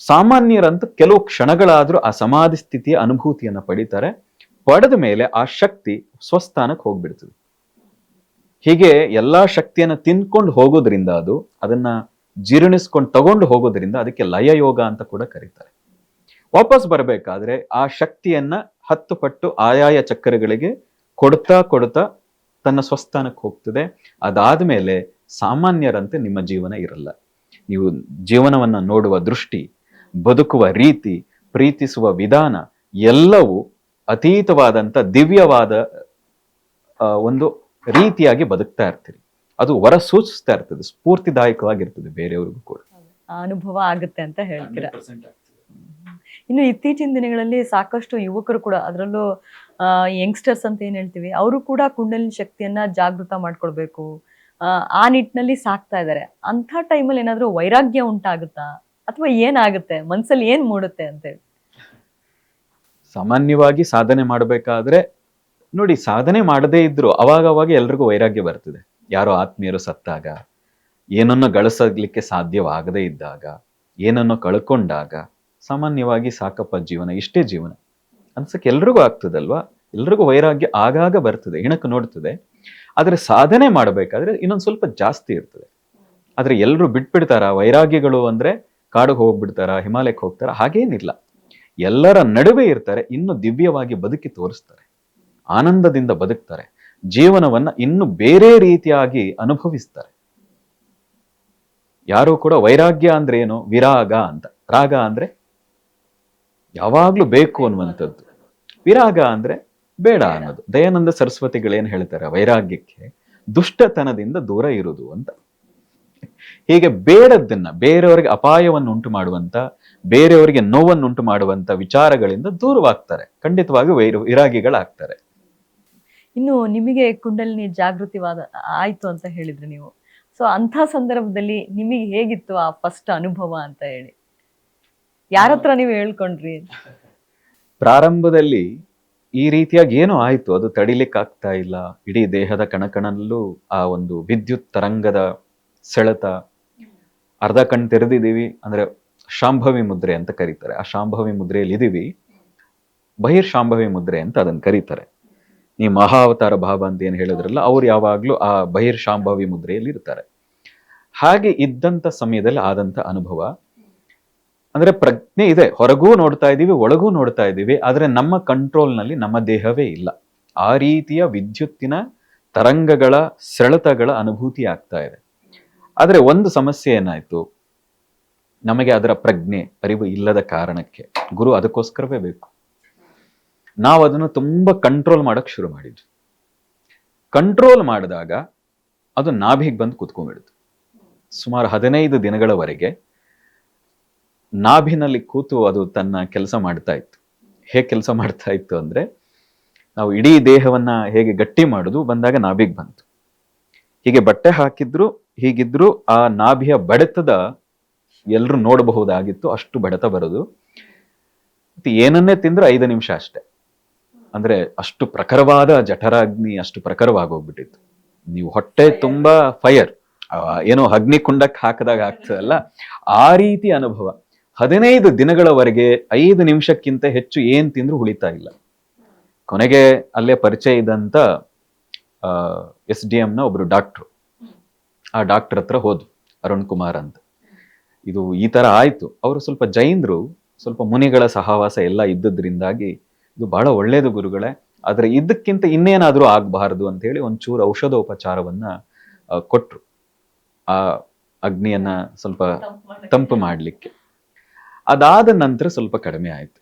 ಸಾಮಾನ್ಯರಂತೂ ಕೆಲವು ಕ್ಷಣಗಳಾದ್ರೂ ಆ ಸಮಾಧಿ ಸ್ಥಿತಿಯ ಅನುಭೂತಿಯನ್ನ ಪಡಿತಾರೆ. ಪಡೆದ ಮೇಲೆ ಆ ಶಕ್ತಿ ಸ್ವಸ್ಥಾನಕ್ಕೆ ಹೋಗ್ಬಿಡ್ತದೆ. ಹೀಗೆ ಎಲ್ಲಾ ಶಕ್ತಿಯನ್ನ ತಿನ್ಕೊಂಡು ಹೋಗೋದ್ರಿಂದ, ಅದನ್ನ ಜೀರ್ಣಿಸ್ಕೊಂಡು ತಗೊಂಡು ಹೋಗೋದ್ರಿಂದ ಅದಕ್ಕೆ ಲಯ ಯೋಗ ಅಂತ ಕೂಡ ಕರೀತಾರೆ. ವಾಪಸ್ ಬರಬೇಕಾದ್ರೆ ಆ ಶಕ್ತಿಯನ್ನ 10 ಪಟ್ಟು ಆಯಾಯ ಚಕ್ರಗಳಿಗೆ ಕೊಡ್ತಾ ತನ್ನ ಸ್ವಸ್ಥಾನಕ್ಕೆ ಹೋಗ್ತದೆ. ಅದಾದ್ಮೇಲೆ ಸಾಮಾನ್ಯರಂತೆ ನಿಮ್ಮ ಜೀವನ ಇರಲ್ಲ. ನೀವು ಜೀವನವನ್ನ ನೋಡುವ ದೃಷ್ಟಿ, ಬದುಕುವ ರೀತಿ, ಪ್ರೀತಿಸುವ ವಿಧಾನ ಎಲ್ಲವೂ ಅತೀತವಾದಂತ ದಿವ್ಯವಾದ ಒಂದು ರೀತಿಯಾಗಿ ಬದುಕ್ತಾ ಇರ್ತೀರಿ. ಅದು ಹೊರ ಸೂಚಿಸ್ತಾ ಇರ್ತದೆ, ಸ್ಫೂರ್ತಿದಾಯಕವಾಗಿರ್ತದೆ ಬೇರೆಯವ್ರಿಗೂ ಕೂಡ. ಅನುಭವ ಆಗುತ್ತೆ ಅಂತ ಹೇಳ್ತೀರಾ. ಇನ್ನು ಇತ್ತೀಚಿನ ದಿನಗಳಲ್ಲಿ ಸಾಕಷ್ಟು ಯುವಕರು ಕೂಡ, ಅದರಲ್ಲೂ ಯಂಗ್ಸ್ಟರ್ಸ್ ಅಂತ ಏನ್ ಹೇಳ್ತೀವಿ, ಅವರು ಕೂಡ ಕುಂಡಲಿನಿ ಶಕ್ತಿಯನ್ನ ಜಾಗೃತ ಮಾಡ್ಕೊಳ್ಬೇಕು, ಆ ನಿಟ್ಟಿನಲ್ಲಿ ಸಾಕ್ತಾ ಇದ್ದಾರೆ. ಅಂಥ ಟೈಮಲ್ಲಿ ಏನಾದ್ರೂ ವೈರಾಗ್ಯ ಉಂಟಾಗುತ್ತಾ, ಅಥವಾ ಏನಾಗುತ್ತೆ, ಮನ್ಸಲ್ಲಿ ಏನ್ ಮೂಡುತ್ತೆ ಅಂತ ಹೇಳಿ? ಸಾಮಾನ್ಯವಾಗಿ ಸಾಧನೆ ಮಾಡಬೇಕಾದ್ರೆ ನೋಡಿ, ಸಾಧನೆ ಮಾಡದೇ ಇದ್ರು ಅವಾಗ ಎಲ್ರಿಗೂ ವೈರಾಗ್ಯ ಬರ್ತದೆ. ಯಾರೋ ಆತ್ಮೀಯರು ಸತ್ತಾಗ, ಏನನ್ನು ಗಳಿಸಲಿಕ್ಕೆ ಸಾಧ್ಯವಾಗದೇ ಇದ್ದಾಗ, ಏನನ್ನು ಕಳ್ಕೊಂಡಾಗ ಸಾಮಾನ್ಯವಾಗಿ ಸಾಕಪ್ಪ ಜೀವನ, ಇಷ್ಟೇ ಜೀವನ ಅನ್ಸಕ್ಕೆ ಎಲ್ರಿಗೂ ಆಗ್ತದಲ್ವಾ. ಎಲ್ರಿಗೂ ವೈರಾಗ್ಯ ಆಗಾಗ ಬರ್ತದೆ, ಇಣಕ್ಕೆ ನೋಡ್ತದೆ. ಆದ್ರೆ ಸಾಧನೆ ಮಾಡಬೇಕಾದ್ರೆ ಇನ್ನೊಂದು ಸ್ವಲ್ಪ ಜಾಸ್ತಿ ಇರ್ತದೆ. ಆದ್ರೆ ಎಲ್ರು ಬಿಟ್ಬಿಡ್ತಾರ ವೈರಾಗ್ಯಗಳು ಅಂದ್ರೆ, ಕಾಡಿಗೆ ಹೋಗ್ಬಿಡ್ತಾರ, ಹಿಮಾಲಯಕ್ಕೆ ಹೋಗ್ತಾರ? ಹಾಗೇನಿಲ್ಲ. ಎಲ್ಲರ ನಡುವೆ ಇರ್ತಾರೆ, ಇನ್ನು ದಿವ್ಯವಾಗಿ ಬದುಕಿ ತೋರಿಸ್ತಾರೆ, ಆನಂದದಿಂದ ಬದುಕ್ತಾರೆ, ಜೀವನವನ್ನ ಇನ್ನು ಬೇರೆ ರೀತಿಯಾಗಿ ಅನುಭವಿಸ್ತಾರೆ. ಯಾರು ಕೂಡ ವೈರಾಗ್ಯ ಅಂದ್ರೆ ಏನು, ವಿರಾಗ ಅಂತ. ರಾಗ ಅಂದ್ರೆ ಯಾವಾಗ್ಲೂ ಬೇಕು ಅನ್ನುವಂಥದ್ದು, ವಿರಾಗ ಅಂದ್ರೆ ಬೇಡ ಅನ್ನೋದು. ದಯಾನಂದ ಸರಸ್ವತಿಗಳೇನ್ ಹೇಳ್ತಾರೆ ವೈರಾಗ್ಯಕ್ಕೆ, ದುಷ್ಟತನದಿಂದ ದೂರ ಇರುವುದು ಅಂತ. ಹೀಗೆ ಬೇಡದ್ದನ್ನ, ಬೇರೆಯವರಿಗೆ ಅಪಾಯವನ್ನು ಉಂಟು ಮಾಡುವಂತ, ಬೇರೆಯವರಿಗೆ ನೋವನ್ನುಂಟು ಮಾಡುವಂತ ವಿಚಾರಗಳಿಂದ ದೂರವಾಗ್ತಾರೆ. ಖಂಡಿತವಾಗಿ ವಿರಾಗಿಗಳಾಗ್ತಾರೆ. ಇನ್ನು ನಿಮಗೆ ಕುಂಡಲಿನಿ ಜಾಗೃತಿವಾದ ಆಯ್ತು ಅಂತ ಹೇಳಿದ್ರಿ ನೀವು. ಸೊ ಅಂಥ ಸಂದರ್ಭದಲ್ಲಿ ನಿಮಗೆ ಹೇಗಿತ್ತು ಆ ಫಸ್ಟ್ ಅನುಭವ ಅಂತ ಹೇಳಿ, ಯಾರ ಹತ್ರ ನೀವು ಹೇಳ್ಕೊಂಡ್ರಿ? ಪ್ರಾರಂಭದಲ್ಲಿ ಈ ರೀತಿಯಾಗಿ ಏನೋ ಆಯ್ತು, ಅದು ತಡಿಲಿಕ್ಕೆ ಆಗ್ತಾ ಇಲ್ಲ. ಇಡೀ ದೇಹದ ಕಣಕಣಲ್ಲೂ ಆ ಒಂದು ವಿದ್ಯುತ್ ತರಂಗದ ಸೆಳೆತ. ಅರ್ಧ ಕಣ್ ತೆರೆದಿದ್ದೀವಿ ಅಂದ್ರೆ ಶಾಂಭವಿ ಮುದ್ರೆ ಅಂತ ಕರೀತಾರೆ. ಆ ಶಾಂಭವಿ ಮುದ್ರೆಯಲ್ಲಿ ಇದೀವಿ, ಬಹಿರ್ಶಾಂಭವಿ ಮುದ್ರೆ ಅಂತ ಅದನ್ನ ಕರೀತಾರೆ. ಈ ಮಹಾವತಾರ ಭಾವ ಅಂತ ಏನ್ ಹೇಳಿದ್ರಲ್ಲ, ಅವ್ರು ಯಾವಾಗ್ಲೂ ಆ ಬಹಿರ್ಶಾಂಭವಿ ಮುದ್ರೆಯಲ್ಲಿ ಇರ್ತಾರೆ. ಹಾಗೆ ಇದ್ದಂತ ಸಮಯದಲ್ಲಿ ಆದಂತ ಅನುಭವ ಅಂದ್ರೆ, ಪ್ರಜ್ಞೆ ಇದೆ, ಹೊರಗೂ ನೋಡ್ತಾ ಇದೀವಿ, ಒಳಗೂ ನೋಡ್ತಾ ಇದೀವಿ, ಆದ್ರೆ ನಮ್ಮ ಕಂಟ್ರೋಲ್ನಲ್ಲಿ ನಮ್ಮ ದೇಹವೇ ಇಲ್ಲ. ಆ ರೀತಿಯ ವಿದ್ಯುತ್ತಿನ ತರಂಗಗಳ ಸೆಳೆತಗಳ ಅನುಭೂತಿ ಆಗ್ತಾ ಇದೆ. ಆದ್ರೆ ಒಂದು ಸಮಸ್ಯೆ ಏನಾಯ್ತು, ನಮಗೆ ಅದರ ಪ್ರಜ್ಞೆ ಅರಿವು ಇಲ್ಲದ ಕಾರಣಕ್ಕೆ ಗುರು ಅದಕ್ಕೋಸ್ಕರವೇ ಬೇಕು. ನಾವು ಅದನ್ನು ತುಂಬಾ ಕಂಟ್ರೋಲ್ ಮಾಡಕ್ ಶುರು ಮಾಡಿದ್ವಿ. ಕಂಟ್ರೋಲ್ ಮಾಡಿದಾಗ ಅದು ನಾಭಿಗೆ ಬಂದು ಕೂತ್ಕೊಂಡ್ಬಿಡ್ತು. ಸುಮಾರು 15 ದಿನಗಳವರೆಗೆ ನಾಭಿನಲ್ಲಿ ಕೂತು ಅದು ತನ್ನ ಕೆಲಸ ಮಾಡ್ತಾ ಇತ್ತು. ಹೇಗೆ ಕೆಲಸ ಮಾಡ್ತಾ ಇತ್ತು ಅಂದ್ರೆ, ನಾವು ಇಡೀ ದೇಹವನ್ನ ಹೇಗೆ ಗಟ್ಟಿ ಮಾಡುದು ಬಂದಾಗ ನಾಭಿಗೆ ಬಂತು. ಹೀಗೆ ಬಟ್ಟೆ ಹಾಕಿದ್ರು ಹೀಗಿದ್ರು ಆ ನಾಭಿಯ ಬಡಿತದ ಎಲ್ರು ನೋಡಬಹುದಾಗಿತ್ತು, ಅಷ್ಟು ಬಡಿತ ಬರೋದು. ಏನನ್ನೇ ತಿಂದ್ರೆ 5 ನಿಮಿಷ ಅಷ್ಟೇ. ಅಂದ್ರೆ ಅಷ್ಟು ಪ್ರಖರವಾದ ಜಠರಾಗ್ನಿ, ಅಷ್ಟು ಪ್ರಖರವಾಗೋಗ್ಬಿಟ್ಟಿತ್ತು. ನೀವು ಹೊಟ್ಟೆ ತುಂಬಾ ಫೈರ್, ಏನೋ ಅಗ್ನಿ ಕುಂಡಕ್ಕೆ ಹಾಕಿದಾಗ ಆಗ್ತದಲ್ಲ, ಆ ರೀತಿ ಅನುಭವ. 15 ದಿನಗಳವರೆಗೆ 5 ನಿಮಿಷಕ್ಕಿಂತ ಹೆಚ್ಚು ಏನ್ ತಿಂದ್ರು ಉಳಿತಾ ಇಲ್ಲ. ಕೊನೆಗೆ ಅಲ್ಲೇ ಪರಿಚಯ ಇದ್ದಂತ SDM ನ ಒಬ್ರು ಡಾಕ್ಟ್ರು, ಆ ಡಾಕ್ಟರ್ ಹತ್ರ ಹೋದ್ರು, ಅರುಣ್ ಕುಮಾರ್ ಅಂತ. ಇದು ಈ ತರ ಆಯ್ತು. ಅವರು ಸ್ವಲ್ಪ ಜೈನರು, ಸ್ವಲ್ಪ ಮುನಿಗಳ ಸಹವಾಸ ಎಲ್ಲ ಇದ್ದದ್ರಿಂದಾಗಿ ಇದು ಬಹಳ ಒಳ್ಳೇದು ಗುರುಗಳೇ, ಆದ್ರೆ ಇದಕ್ಕಿಂತ ಇನ್ನೇನಾದ್ರೂ ಆಗ್ಬಾರ್ದು ಅಂತ ಹೇಳಿ ಒಂಚೂರು ಔಷಧೋಪಚಾರವನ್ನ ಕೊಟ್ರು, ಆ ಅಗ್ನಿಯನ್ನ ಸ್ವಲ್ಪ ತಂಪು ಮಾಡ್ಲಿಕ್ಕೆ. ಅದಾದ ನಂತರ ಸ್ವಲ್ಪ ಕಡಿಮೆ ಆಯ್ತು.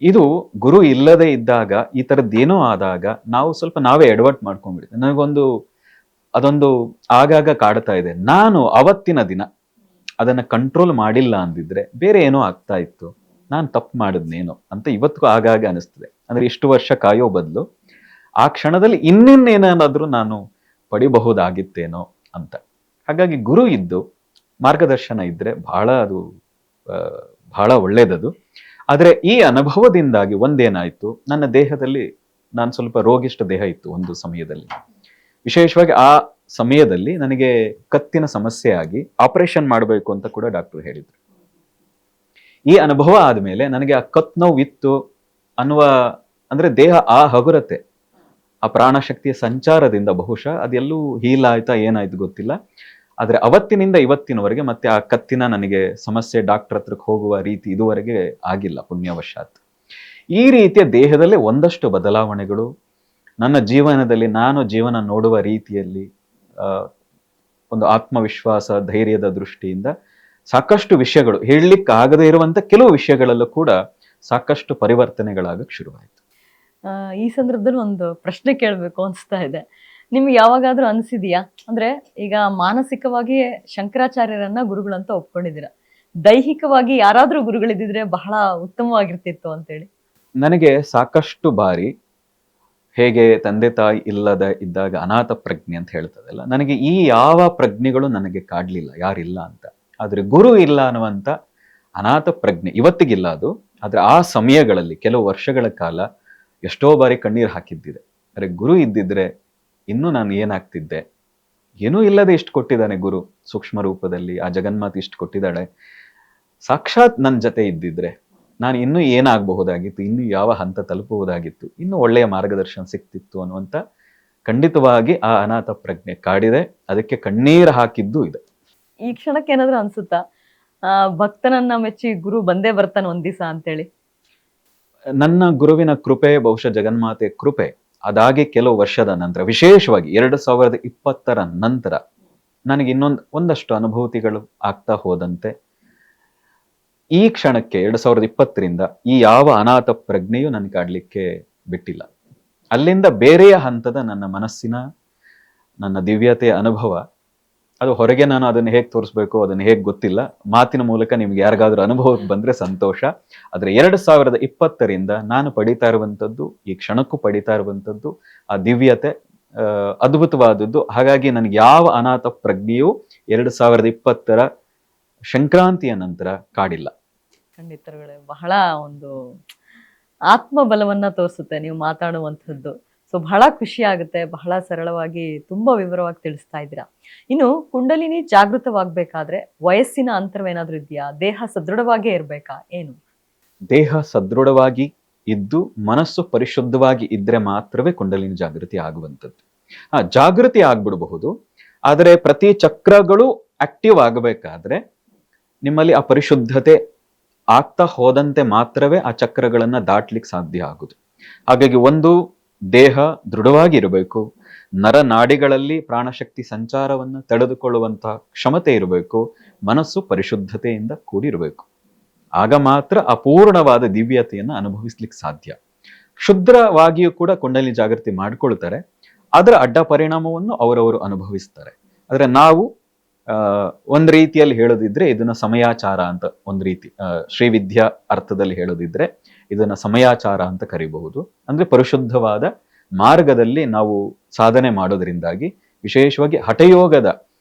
ಇದು ಗುರು ಇಲ್ಲದೆ ಇದ್ದಾಗ ಈ ತರದ್ದೇನೋ ಆದಾಗ ನಾವು ಸ್ವಲ್ಪ ನಾವೇ ಎಡವಟ್ ಮಾಡ್ಕೊಂಡ್ಬಿಡ್ತೀವಿ. ನನಗೊಂದು ಅದೊಂದು ಆಗಾಗ ಕಾಡ್ತಾ ಇದೆ. ನಾನು ಅವತ್ತಿನ ದಿನ ಅದನ್ನ ಕಂಟ್ರೋಲ್ ಮಾಡಿಲ್ಲ ಅಂದಿದ್ರೆ ಬೇರೆ ಏನೋ ಆಗ್ತಾ ಇತ್ತು, ನಾನು ತಪ್ಪು ಮಾಡಿದ್ನೇನೋ ಅಂತ ಇವತ್ತಿಗೂ ಆಗಾಗ ಅನಿಸ್ತದೆ. ಅಂದ್ರೆ ಇಷ್ಟು ವರ್ಷ ಕಾಯೋ ಬದಲು ಆ ಕ್ಷಣದಲ್ಲಿ ಇನ್ನೇನಾದ್ರೂ ನಾನು ಪಡಿಬಹುದಾಗಿತ್ತೇನೋ ಅಂತ. ಹಾಗಾಗಿ ಗುರು ಇದ್ದು ಮಾರ್ಗದರ್ಶನ ಇದ್ರೆ ಅದು ಬಹಳ ಒಳ್ಳೇದದು. ಆದ್ರೆ ಈ ಅನುಭವದಿಂದಾಗಿ ಒಂದೇನಾಯ್ತು, ನನ್ನ ದೇಹದಲ್ಲಿ, ನಾನು ಸ್ವಲ್ಪ ರೋಗಿಷ್ಠ ದೇಹ ಇತ್ತು ಒಂದು ಸಮಯದಲ್ಲಿ. ವಿಶೇಷವಾಗಿ ಆ ಸಮಯದಲ್ಲಿ ನನಗೆ ಕತ್ತಿನ ಸಮಸ್ಯೆ ಆಗಿ ಆಪರೇಷನ್ ಮಾಡಬೇಕು ಅಂತ ಕೂಡ ಡಾಕ್ಟರ್ ಹೇಳಿದ್ರು. ಈ ಅನುಭವ ಆದ್ಮೇಲೆ ನನಗೆ ಆ ಕತ್ ನೋವು ಇತ್ತು ಅನ್ನುವ, ಅಂದ್ರೆ ದೇಹ ಆ ಹಗುರತೆ, ಆ ಪ್ರಾಣಶಕ್ತಿಯ ಸಂಚಾರದಿಂದ ಬಹುಶಃ ಅದೆಲ್ಲೂ ಹೀಲ್ ಆಯ್ತಾ ಏನಾಯ್ತು ಗೊತ್ತಿಲ್ಲ. ಆದ್ರೆ ಅವತ್ತಿನಿಂದ ಇವತ್ತಿನವರೆಗೆ ಮತ್ತೆ ಆ ಕತ್ತಿನ ನನಗೆ ಸಮಸ್ಯೆ, ಡಾಕ್ಟರ್ ಹತ್ರಕ್ಕೆ ಹೋಗುವ ರೀತಿ ಇದುವರೆಗೆ ಆಗಿಲ್ಲ, ಪುಣ್ಯವಶಾತ್. ಈ ರೀತಿಯ ದೇಹದಲ್ಲೇ ಒಂದಷ್ಟು ಬದಲಾವಣೆಗಳು ನನ್ನ ಜೀವನದಲ್ಲಿ, ನಾನು ಜೀವನ ನೋಡುವ ರೀತಿಯಲ್ಲಿ, ಒಂದು ಆತ್ಮವಿಶ್ವಾಸ, ಧೈರ್ಯದ ದೃಷ್ಟಿಯಿಂದ ಸಾಕಷ್ಟು ವಿಷಯಗಳು, ಹೇಳಲಿಕ್ಕೆ ಆಗದೇ ಇರುವಂತ ಕೆಲವು ವಿಷಯಗಳಲ್ಲೂ ಕೂಡ ಸಾಕಷ್ಟು ಪರಿವರ್ತನೆಗಳಾಗಕ್ಕೆ ಶುರುವಾಯಿತು. ಈ ಸಂದರ್ಭದಲ್ಲಿ ಒಂದು ಪ್ರಶ್ನೆ ಕೇಳಬೇಕು ಅನಿಸ್ತಾ ಇದೆ. ನಿಮ್ಗೆ ಯಾವಾಗಾದ್ರೂ ಅನಿಸಿದ್ಯಾ, ಅಂದ್ರೆ ಈಗ ಮಾನಸಿಕವಾಗಿ ಶಂಕರಾಚಾರ್ಯರನ್ನ ಗುರುಗಳಂತ ಒಪ್ಕೊಂಡಿದ್ದೀರಾ, ದೈಹಿಕವಾಗಿ ಯಾರಾದ್ರೂ ಗುರುಗಳಿದ್ದಿದ್ರೆ ಬಹಳ ಉತ್ತಮವಾಗಿರ್ತಿತ್ತು ಅಂತೇಳಿ? ನನಗೆ ಸಾಕಷ್ಟು ಬಾರಿ, ಹೇಗೆ ತಂದೆ ತಾಯಿ ಇಲ್ಲದ ಇದ್ದಾಗ ಅನಾಥ ಪ್ರಜ್ಞೆ ಅಂತ ಹೇಳ್ತದಲ್ಲ, ನನಗೆ ಈ ಯಾವ ಪ್ರಜ್ಞೆಗಳು ನನಗೆ ಕಾಡ್ಲಿಲ್ಲ, ಯಾರಿಲ್ಲ ಅಂತ. ಆದ್ರೆ ಗುರು ಇಲ್ಲ ಅನ್ನುವಂತ ಅನಾಥ ಪ್ರಜ್ಞೆ ಇವತ್ತಿಗಿಲ್ಲ ಅದು, ಆದ್ರೆ ಆ ಸಮಯಗಳಲ್ಲಿ ಕೆಲವು ವರ್ಷಗಳ ಕಾಲ ಎಷ್ಟೋ ಬಾರಿ ಕಣ್ಣೀರು ಹಾಕಿದ್ದಿದೆ. ಅರೆ ಗುರು ಇದ್ದಿದ್ರೆ ಇನ್ನೂ ನಾನು ಏನಾಗ್ತಿದ್ದೆ, ಏನೂ ಇಲ್ಲದೆ ಇಷ್ಟು ಕೊಟ್ಟಿದ್ದಾನೆ ಗುರು ಸೂಕ್ಷ್ಮ ರೂಪದಲ್ಲಿ, ಆ ಜಗನ್ಮಾತೆ ಇಷ್ಟು ಕೊಟ್ಟಿದ್ದಾಳೆ, ಸಾಕ್ಷಾತ್ ನನ್ನ ಜೊತೆ ಇದ್ದಿದ್ರೆ ನಾನು ಇನ್ನೂ ಏನಾಗಬಹುದಾಗಿತ್ತು, ಇನ್ನೂ ಯಾವ ಹಂತ ತಲುಪಬಹುದಾಗಿತ್ತು, ಇನ್ನೂ ಒಳ್ಳೆಯ ಮಾರ್ಗದರ್ಶನ ಸಿಕ್ತಿತ್ತು ಅನ್ನುವಂಥ ಖಂಡಿತವಾಗಿ ಆ ಅನಾಥ ಪ್ರಜ್ಞೆ ಕಾಡಿದೆ. ಅದಕ್ಕೆ ಕಣ್ಣೀರು ಹಾಕಿದ್ದು ಇದೆ. ಈ ಕ್ಷಣಕ್ಕೆ ಏನಾದ್ರೂ ಅನ್ಸುತ್ತಾ ಭಕ್ತನನ್ನ ಮೆಚ್ಚಿ ಗುರು ಬಂದೇ ಬರ್ತಾನೆ ಒಂದ್ ದಿವಸ ಅಂತೇಳಿ? ನನ್ನ ಗುರುವಿನ ಕೃಪೆ, ಬಹುಶಃ ಜಗನ್ಮಾತೆ ಕೃಪೆ, ಅದಾಗಿ ಕೆಲವು ವರ್ಷದ ನಂತರ, ವಿಶೇಷವಾಗಿ 2020 ನಂತರ ನನಗೆ ಒಂದಷ್ಟು ಅನುಭೂತಿಗಳು ಆಗ್ತಾ ಹೋದಂತೆ ಈ ಕ್ಷಣಕ್ಕೆ 2020 ಈ ಯಾವ ಅನಾಥ ಪ್ರಜ್ಞೆಯು ನನಗೆ ಕಾಡ್ಲಿಕ್ಕೆ ಬಿಟ್ಟಿಲ್ಲ. ಅಲ್ಲಿಂದ ಬೇರೆಯ ಹಂತದ ನನ್ನ ಮನಸ್ಸಿನ, ನನ್ನ ದಿವ್ಯತೆಯ ಅನುಭವ, ಅದು ಹೊರಗೆ ನಾನು ಅದನ್ನು ಹೇಗೆ ತೋರಿಸ್ಬೇಕು, ಅದನ್ನು ಹೇಗೆ ಗೊತ್ತಿಲ್ಲ. ಮಾತಿನ ಮೂಲಕ ನಿಮ್ಗೆ ಯಾರಿಗಾದ್ರೂ ಅನುಭವಕ್ಕೆ ಬಂದ್ರೆ ಸಂತೋಷ. ಆದ್ರೆ 2020 ನಾನು ಪಡಿತಾ ಇರುವಂಥದ್ದು, ಈ ಕ್ಷಣಕ್ಕೂ ಪಡಿತಾ ಇರುವಂಥದ್ದು ಆ ದಿವ್ಯತೆ ಅದ್ಭುತವಾದದ್ದು. ಹಾಗಾಗಿ ನನಗೆ ಯಾವ ಅನಾಥ ಪ್ರಜ್ಞೆಯು 2020 ಸಂಕ್ರಾಂತಿಯ ನಂತರ ಕಾಡಿಲ್ಲ. ಖಂಡಿತರುಗಳೇ, ಬಹಳ ಒಂದು ಆತ್ಮಬಲವನ್ನ ತೋರಿಸುತ್ತೆ ನೀವು ಮಾತಾಡುವಂಥದ್ದು. ಸೊ ಬಹಳ ಖುಷಿ ಆಗುತ್ತೆ, ಬಹಳ ಸರಳವಾಗಿ ತುಂಬಾ ವಿವರವಾಗಿ ತಿಳಿಸ್ತಾ ಇದ್ದೀರಾ. ಇನ್ನು ಕುಂಡಲಿನಿ ಜಾಗೃತವಾಗಬೇಕಾದ್ರೆ ವಯಸ್ಸಿನ ಅಂತರವೇನಾದ್ರೂ ಇದೆಯಾ? ದೇಹ ಸದೃಢವಾಗೇ ಇರ್ಬೇಕಾ? ಏನು? ದೇಹ ಸದೃಢವಾಗಿ ಇದ್ದು ಮನಸ್ಸು ಪರಿಶುದ್ಧವಾಗಿ ಇದ್ರೆ ಮಾತ್ರವೇ ಕುಂಡಲಿನಿ ಜಾಗೃತಿ ಆಗುವಂಥದ್ದು. ಜಾಗೃತಿ ಆಗ್ಬಿಡಬಹುದು, ಆದರೆ ಪ್ರತಿ ಚಕ್ರಗಳು ಆಕ್ಟಿವ್ ಆಗಬೇಕಾದ್ರೆ ನಿಮ್ಮಲ್ಲಿ ಆ ಪರಿಶುದ್ಧತೆ ಆಗ್ತಾ ಹೋದಂತೆ ಮಾತ್ರವೇ ಆ ಚಕ್ರಗಳನ್ನ ದಾಟ್ಲಿಕ್ಕೆ ಸಾಧ್ಯ ಆಗುದು. ಹಾಗಾಗಿ ಒಂದು, ದೇಹ ದೃಢವಾಗಿರಬೇಕು, ನರನಾಡಿಗಳಲ್ಲಿ ಪ್ರಾಣಶಕ್ತಿ ಸಂಚಾರವನ್ನು ತಡೆದುಕೊಳ್ಳುವಂತಹ ಕ್ಷಮತೆ ಇರಬೇಕು, ಮನಸ್ಸು ಪರಿಶುದ್ಧತೆಯಿಂದ ಕೂಡಿರಬೇಕು. ಆಗ ಮಾತ್ರ ಅಪೂರ್ಣವಾದ ದಿವ್ಯತೆಯನ್ನು ಅನುಭವಿಸ್ಲಿಕ್ಕೆ ಸಾಧ್ಯ. ಕ್ಷುದ್ರವಾಗಿಯೂ ಕೂಡ ಕುಂಡಲಿನಿ ಜಾಗೃತಿ ಮಾಡ್ಕೊಳ್ತಾರೆ, ಅದರ ಅಡ್ಡ ಪರಿಣಾಮವನ್ನು ಅವರವರು ಅನುಭವಿಸ್ತಾರೆ. ಆದ್ರೆ ನಾವು ಒಂದ್ ರೀತಿಯಲ್ಲಿ ಹೇಳೋದಿದ್ರೆ ಇದನ್ನ ಸಮಯಾಚಾರ ಅಂತ, ಒಂದ್ ರೀತಿ ಶ್ರೀವಿದ್ಯಾ ಅರ್ಥದಲ್ಲಿ ಹೇಳೋದಿದ್ರೆ ಇದನ್ನ ಸಮಯಾಚಾರ ಅಂತ ಕರಿಬಹುದು. ಅಂದ್ರೆ ಪರಿಶುದ್ಧವಾದ ಮಾರ್ಗದಲ್ಲಿ ನಾವು ಸಾಧನೆ ಮಾಡೋದ್ರಿಂದಾಗಿ, ವಿಶೇಷವಾಗಿ ಹಠಯೋಗದ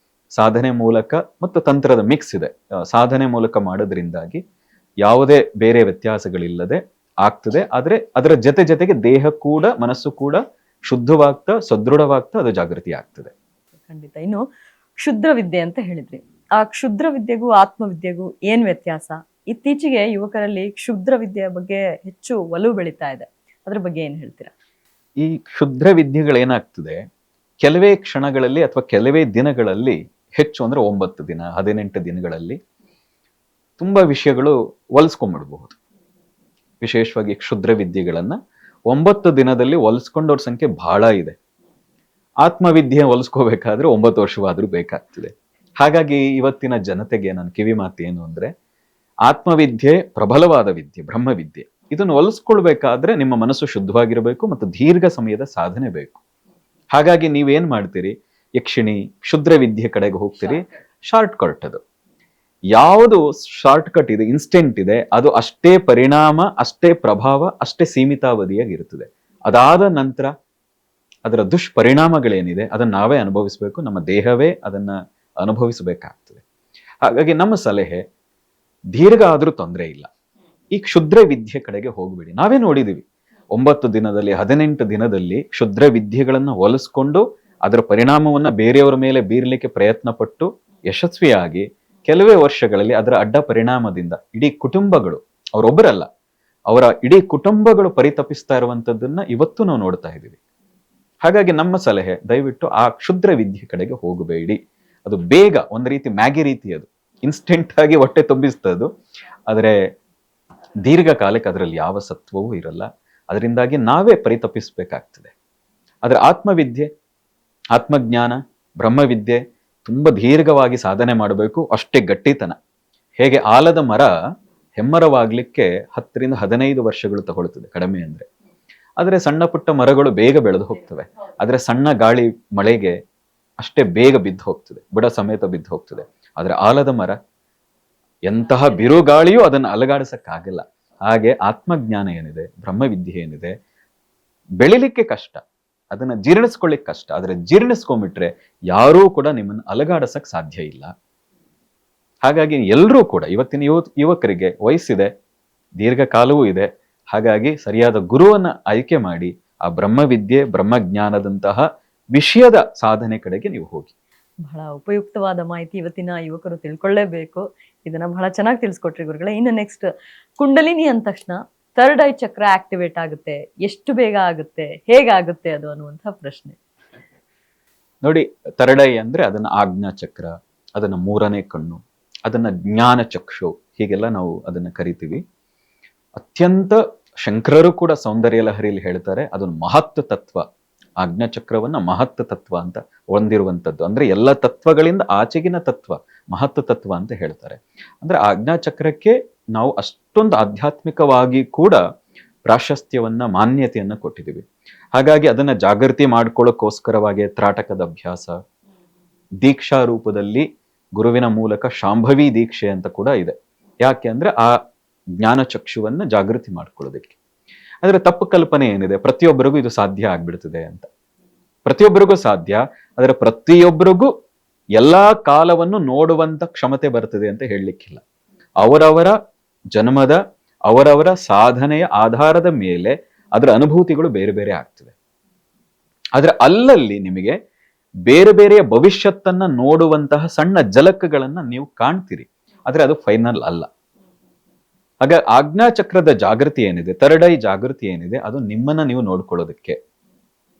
ಸಾಧನೆ ಮೂಲಕ ಮತ್ತು ತಂತ್ರದ ಮಿಕ್ಸ್ ಇದೆ, ಸಾಧನೆ ಮೂಲಕ ಮಾಡೋದ್ರಿಂದಾಗಿ ಯಾವುದೇ ಬೇರೆ ವ್ಯತ್ಯಾಸಗಳಿಲ್ಲದೆ ಆಗ್ತದೆ. ಆದ್ರೆ ಅದರ ಜೊತೆಗೆ ದೇಹ ಕೂಡ ಮನಸ್ಸು ಕೂಡ ಶುದ್ಧವಾಗ್ತಾ ಸದೃಢವಾಗ್ತಾ ಅದು ಜಾಗೃತಿ ಆಗ್ತದೆ. ಖಂಡಿತ. ಇನ್ನು ಕ್ಷುದ್ರ ವಿದ್ಯೆ ಅಂತ ಹೇಳಿದ್ರಿ, ಆ ಕ್ಷುದ್ರ ವಿದ್ಯೆಗೂ ಆತ್ಮವಿದ್ಯೆಗೂ ಏನ್ ವ್ಯತ್ಯಾಸ? ಇತ್ತೀಚೆಗೆ ಯುವಕರಲ್ಲಿ ಕ್ಷುದ್ರ ವಿದ್ಯೆಯ ಬಗ್ಗೆ ಹೆಚ್ಚು ಒಲವು ಬೆಳೀತಾ ಇದೆ, ಅದ್ರ ಬಗ್ಗೆ ಏನ್ ಹೇಳ್ತೀರಾ? ಈ ಕ್ಷುದ್ರ ವಿದ್ಯೆಗಳೇನಾಗ್ತದೆ, ಕೆಲವೇ ಕ್ಷಣಗಳಲ್ಲಿ ಅಥವಾ ಕೆಲವೇ ದಿನಗಳಲ್ಲಿ, ಹೆಚ್ಚು ಅಂದ್ರೆ 9 ದಿನ 18 ದಿನಗಳಲ್ಲಿ ತುಂಬಾ ವಿಷಯಗಳು ಹೊಲಿಸ್ಕೊಂಡ್ಬಿಡ್ಬಹುದು. ವಿಶೇಷವಾಗಿ ಕ್ಷುದ್ರ ವಿದ್ಯೆಗಳನ್ನ 9 ದಿನದಲ್ಲಿ ಹೊಲಿಸ್ಕೊಂಡವ್ರ ಸಂಖ್ಯೆ ಬಹಳ ಇದೆ. ಆತ್ಮವಿದ್ಯೆ ಹೊಲಿಸ್ಕೋಬೇಕಾದ್ರೆ 9 ವರ್ಷವಾದ್ರೂ ಬೇಕಾಗ್ತದೆ. ಹಾಗಾಗಿ ಇವತ್ತಿನ ಜನತೆಗೆ ನನ್ನ ಕಿವಿ ಮಾತು ಏನು ಅಂದ್ರೆ, ಆತ್ಮವಿದ್ಯೆ ಪ್ರಬಲವಾದ ವಿದ್ಯೆ, ಬ್ರಹ್ಮವಿದ್ಯೆ. ಇದನ್ನು ಹೊಲಿಸ್ಕೊಳ್ಬೇಕಾದ್ರೆ ನಿಮ್ಮ ಮನಸ್ಸು ಶುದ್ಧವಾಗಿರಬೇಕು ಮತ್ತು ದೀರ್ಘ ಸಮಯದ ಸಾಧನೆ ಬೇಕು. ಹಾಗಾಗಿ ನೀವೇನ್ ಮಾಡ್ತೀರಿ, ಯಕ್ಷಿಣಿ ಕ್ಷುದ್ರ ವಿದ್ಯೆ ಕಡೆಗೆ ಹೋಗ್ತೀರಿ. ಶಾರ್ಟ್ ಕಟ್, ಅದು ಯಾವುದು ಶಾರ್ಟ್ ಕಟ್ ಇದೆ, ಇನ್ಸ್ಟೆಂಟ್ ಇದೆ, ಅದು ಅಷ್ಟೇ ಪರಿಣಾಮ, ಅಷ್ಟೇ ಪ್ರಭಾವ, ಅಷ್ಟೇ ಸೀಮಿತಾವಧಿಯಾಗಿರುತ್ತದೆ. ಅದಾದ ನಂತರ ಅದರ ದುಷ್ಪರಿಣಾಮಗಳೇನಿದೆ ಅದನ್ನ ನಾವೇ ಅನುಭವಿಸ್ಬೇಕು, ನಮ್ಮ ದೇಹವೇ ಅದನ್ನ ಅನುಭವಿಸಬೇಕಾಗ್ತದೆ. ಹಾಗಾಗಿ ನಮ್ಮ ಸಲಹೆ, ದೀರ್ಘ ಆದ್ರೂ ತೊಂದರೆ ಇಲ್ಲ, ಈ ಕ್ಷುದ್ರ ವಿದ್ಯೆ ಕಡೆಗೆ ಹೋಗ್ಬೇಡಿ. ನಾವೇ ನೋಡಿದೀವಿ 9 ದಿನದಲ್ಲಿ 18 ದಿನದಲ್ಲಿ ಕ್ಷುದ್ರ ವಿದ್ಯೆಗಳನ್ನ ಹೊಲಿಸ್ಕೊಂಡು ಅದರ ಪರಿಣಾಮವನ್ನ ಬೇರೆಯವರ ಮೇಲೆ ಬೀರ್ಲಿಕ್ಕೆ ಪ್ರಯತ್ನ ಪಟ್ಟು ಯಶಸ್ವಿಯಾಗಿ ಕೆಲವೇ ವರ್ಷಗಳಲ್ಲಿ ಅದರ ಅಡ್ಡ ಪರಿಣಾಮದಿಂದ ಇಡೀ ಕುಟುಂಬಗಳು, ಅವರೊಬ್ಬರಲ್ಲ ಅವರ ಇಡೀ ಕುಟುಂಬಗಳು ಪರಿತಪಿಸ್ತಾ ಇರುವಂತದ್ದನ್ನ ಇವತ್ತು ನಾವು ನೋಡ್ತಾ ಇದ್ದೀವಿ. ಹಾಗಾಗಿ ನಮ್ಮ ಸಲಹೆ, ದಯವಿಟ್ಟು ಆ ಕ್ಷುದ್ರ ವಿದ್ಯೆ ಕಡೆಗೆ ಹೋಗಬೇಡಿ. ಅದು ಬೇಗ, ಒಂದ್ ರೀತಿ ಮ್ಯಾಗಿ ರೀತಿ, ಅದು ಇನ್ಸ್ಟೆಂಟ್ ಆಗಿ ಹೊಟ್ಟೆ ತುಂಬಿಸ್ತದು, ಆದ್ರೆ ದೀರ್ಘಕಾಲಕ್ಕೆ ಅದರಲ್ಲಿ ಯಾವ ಸತ್ವವೂ ಇರಲ್ಲ. ಅದರಿಂದಾಗಿ ನಾವೇ ಪರಿತಪಿಸ್ಬೇಕಾಗ್ತದೆ. ಆದ್ರೆ ಆತ್ಮವಿದ್ಯೆ, ಆತ್ಮಜ್ಞಾನ, ಬ್ರಹ್ಮವಿದ್ಯೆ ತುಂಬಾ ದೀರ್ಘವಾಗಿ ಸಾಧನೆ ಮಾಡಬೇಕು, ಅಷ್ಟೇ ಗಟ್ಟಿತನ. ಹೇಗೆ ಆಲದ ಮರ ಹೆಮ್ಮರವಾಗ್ಲಿಕ್ಕೆ 10 ರಿಂದ 15 ವರ್ಷಗಳು ತಗೊಳ್ತದೆ ಕಡಿಮೆ ಅಂದ್ರೆ, ಆದ್ರೆ ಸಣ್ಣ ಪುಟ್ಟ ಮರಗಳು ಬೇಗ ಬೆಳೆದು ಹೋಗ್ತವೆ. ಆದ್ರೆ ಸಣ್ಣ ಗಾಳಿ ಮಳೆಗೆ ಅಷ್ಟೇ ಬೇಗ ಬಿದ್ದು ಹೋಗ್ತದೆ, ಬುಡ ಸಮೇತ ಬಿದ್ದು ಹೋಗ್ತದೆ. ಆದ್ರೆ ಆಲದ ಮರ ಎಂತಹ ಬಿರುಗಾಳಿಯೂ ಅದನ್ನು ಅಲಗಾಡಿಸಕ್ಕಾಗಲ್ಲ. ಹಾಗೆ ಆತ್ಮಜ್ಞಾನ ಏನಿದೆ, ಬ್ರಹ್ಮವಿದ್ಯೆ ಏನಿದೆ, ಬೆಳಿಲಿಕ್ಕೆ ಕಷ್ಟ, ಅದನ್ನ ಜೀರ್ಣಿಸ್ಕೊಳ್ಳಿಕ್ ಕಷ್ಟ. ಆದ್ರೆ ಜೀರ್ಣಿಸ್ಕೊಂಡ್ಬಿಟ್ರೆ ಯಾರೂ ಕೂಡ ನಿಮ್ಮನ್ನು ಅಲಗಾಡಿಸಕ್ ಸಾಧ್ಯ ಇಲ್ಲ. ಹಾಗಾಗಿ ಎಲ್ಲರೂ ಕೂಡ, ಇವತ್ತಿನ ಯುವಕರಿಗೆ ವಯಸ್ಸಿದೆ, ದೀರ್ಘಕಾಲವೂ ಇದೆ. ಹಾಗಾಗಿ ಸರಿಯಾದ ಗುರುವನ್ನ ಆಯ್ಕೆ ಮಾಡಿ ಆ ಬ್ರಹ್ಮವಿದ್ಯೆ ಬ್ರಹ್ಮಜ್ಞಾನದಂತಹ ವಿಷಯದ ಸಾಧನೆ ಕಡೆಗೆ ನೀವು ಹೋಗಿ. ಬಹಳ ಉಪಯುಕ್ತವಾದ ಮಾಹಿತಿ ಇವತ್ತಿನ ಯುವಕರು ತಿಳ್ಕೊಳ್ಳೇಬೇಕು. ಇದನ್ನ ಬಹಳ ಚೆನ್ನಾಗಿ ತಿಳಿಸ್ಕೊಟ್ರಿ ಗುರುಗಳೇ. ಇನ್ನು ನೆಕ್ಸ್ಟ್, ಕುಂಡಲಿನಿ ಅಂದ ತಕ್ಷಣ ಥರ್ಡ್ ಐ ಚಕ್ರ ಆಕ್ಟಿವೇಟ್ ಆಗುತ್ತೆ, ಎಷ್ಟು ಬೇಗ ಆಗುತ್ತೆ, ಹೇಗಾಗುತ್ತೆ ಅದು ಅನ್ನುವಂಥ ಪ್ರಶ್ನೆ. ನೋಡಿ, ಥರ್ಡ್ ಐ ಅಂದ್ರೆ ಅದನ್ನ ಆಜ್ಞಾ ಚಕ್ರ, ಅದನ್ನ ಮೂರನೇ ಕಣ್ಣು, ಅದನ್ನ ಜ್ಞಾನ ಚಕ್ಷು, ಹೀಗೆಲ್ಲ ನಾವು ಅದನ್ನ ಕರಿತೀವಿ. ಅತ್ಯಂತ ಶಂಕರರು ಕೂಡ ಸೌಂದರ್ಯ ಲಹರಿಯಲ್ಲಿ ಹೇಳ್ತಾರೆ ಅದೊಂದು ಮಹತ್ ತತ್ವ. ಆಜ್ಞಾ ಚಕ್ರವನ್ನ ಮಹತ್ ತತ್ವ ಅಂತ ಹೊಂದಿರುವಂಥದ್ದು, ಅಂದ್ರೆ ಎಲ್ಲ ತತ್ವಗಳಿಂದ ಆಚೆಗಿನ ತತ್ವ ಮಹತ್ ತತ್ವ ಅಂತ ಹೇಳ್ತಾರೆ. ಅಂದ್ರೆ ಆಜ್ಞಾ ಚಕ್ರಕ್ಕೆ ನಾವು ಅಷ್ಟೊಂದು ಆಧ್ಯಾತ್ಮಿಕವಾಗಿ ಕೂಡ ಪ್ರಾಶಸ್ತ್ಯವನ್ನ ಮಾನ್ಯತೆಯನ್ನ ಕೊಟ್ಟಿದ್ದೀವಿ. ಹಾಗಾಗಿ ಅದನ್ನ ಜಾಗೃತಿ ಮಾಡ್ಕೊಳ್ಳೋಕ್ಕೋಸ್ಕರವಾಗಿ ತ್ರಾಟಕದ ಅಭ್ಯಾಸ, ದೀಕ್ಷಾ ರೂಪದಲ್ಲಿ ಗುರುವಿನ ಮೂಲಕ ಶಾಂಭವಿ ದೀಕ್ಷೆ ಅಂತ ಕೂಡ ಇದೆ. ಯಾಕೆ ಅಂದ್ರೆ ಆ ಜ್ಞಾನ ಚಕ್ಷುವನ್ನ ಜಾಗೃತಿ ಮಾಡ್ಕೊಳ್ಳೋದಕ್ಕೆ. ಆದ್ರೆ ತಪ್ಪು ಕಲ್ಪನೆ ಏನಿದೆ, ಪ್ರತಿಯೊಬ್ಬರಿಗೂ ಇದು ಸಾಧ್ಯ ಆಗ್ಬಿಡ್ತದೆ ಅಂತ. ಪ್ರತಿಯೊಬ್ಬರಿಗೂ ಸಾಧ್ಯ, ಆದ್ರೆ ಪ್ರತಿಯೊಬ್ಬರಿಗೂ ಎಲ್ಲಾ ಕಾಲವನ್ನು ನೋಡುವಂತ ಕ್ಷಮತೆ ಬರ್ತದೆ ಅಂತ ಹೇಳಲಿಕ್ಕಿಲ್ಲ. ಅವರವರ ಜನ್ಮದ ಅವರವರ ಸಾಧನೆಯ ಆಧಾರದ ಮೇಲೆ ಅದರ ಅನುಭೂತಿಗಳು ಬೇರೆ ಬೇರೆ ಆಗ್ತದೆ. ಆದ್ರೆ ಅಲ್ಲಲ್ಲಿ ನಿಮಗೆ ಬೇರೆ ಬೇರೆಯ ಭವಿಷ್ಯತ್ತನ್ನ ನೋಡುವಂತಹ ಸಣ್ಣ ಜಲಕಗಳನ್ನ ನೀವು ಕಾಣ್ತೀರಿ, ಆದ್ರೆ ಅದು ಫೈನಲ್ ಅಲ್ಲ. ಹಾಗ ಆಜ್ಞಾ ಚಕ್ರದ ಜಾಗೃತಿ ಏನಿದೆ, ಥರ್ಡ್ ಐ ಜಾಗೃತಿ ಏನಿದೆ, ಅದು ನಿಮ್ಮನ್ನ ನೀವು ನೋಡ್ಕೊಳ್ಳೋದಕ್ಕೆ,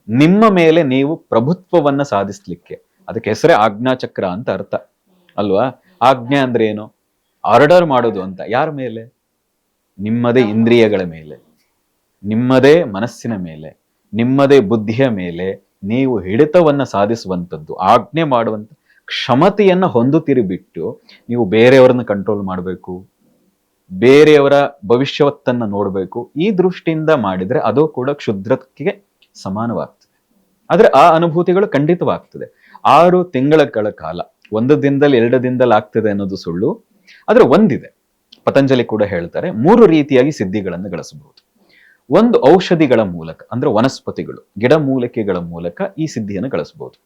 ನಿಮ್ಮ ಮೇಲೆ ನೀವು ಪ್ರಭುತ್ವವನ್ನ ಸಾಧಿಸ್ಲಿಕ್ಕೆ. ಅದಕ್ಕೆ ಹೆಸರೇ ಆಜ್ಞಾ ಚಕ್ರ ಅಂತ ಅರ್ಥ ಅಲ್ವಾ? ಆಜ್ಞೆ ಅಂದ್ರೆ ಏನು? ಆರ್ಡರ್ ಮಾಡೋದು ಅಂತ. ಯಾರ ಮೇಲೆ? ನಿಮ್ಮದೇ ಇಂದ್ರಿಯಗಳ ಮೇಲೆ, ನಿಮ್ಮದೇ ಮನಸ್ಸಿನ ಮೇಲೆ, ನಿಮ್ಮದೇ ಬುದ್ಧಿಯ ಮೇಲೆ ನೀವು ಹಿಡಿತವನ್ನ ಸಾಧಿಸುವಂಥದ್ದು, ಆಜ್ಞೆ ಮಾಡುವಂತ ಕ್ಷಮತೆಯನ್ನ ಹೊಂದುತ್ತೀರಿ ಬಿಟ್ಟು ನೀವು ಬೇರೆಯವರನ್ನ ಕಂಟ್ರೋಲ್ ಮಾಡಬೇಕು, ಬೇರೆಯವರ ಭವಿಷ್ಯವತ್ತನ್ನ ನೋಡ್ಬೇಕು, ಈ ದೃಷ್ಟಿಯಿಂದ ಮಾಡಿದ್ರೆ ಅದು ಕೂಡ ಕ್ಷುದ್ರಕ್ಕೆ ಸಮಾನವಾಗ್ತದೆ. ಆದ್ರೆ ಆ ಅನುಭೂತಿಗಳು ಖಂಡಿತವಾಗ್ತದೆ. 6 ತಿಂಗಳ ಕಾಲ, 1 ದಿನದಲ್ಲಿ 2 ದಿನದಲ್ಲಿ ಆಗ್ತದೆ ಅನ್ನೋದು ಸುಳ್ಳು. ಆದ್ರೆ ಒಂದಿದೆ, ಪತಂಜಲಿ ಕೂಡ ಹೇಳ್ತಾರೆ, 3 ರೀತಿಯಾಗಿ ಸಿದ್ಧಿಗಳನ್ನು ಗಳಿಸಬಹುದು. ಒಂದು ಔಷಧಿಗಳ ಮೂಲಕ, ಅಂದ್ರೆ ವನಸ್ಪತಿಗಳು, ಗಿಡಮೂಲಿಕೆಗಳ ಮೂಲಕ ಈ ಸಿದ್ಧಿಯನ್ನು ಗಳಿಸಬಹುದು.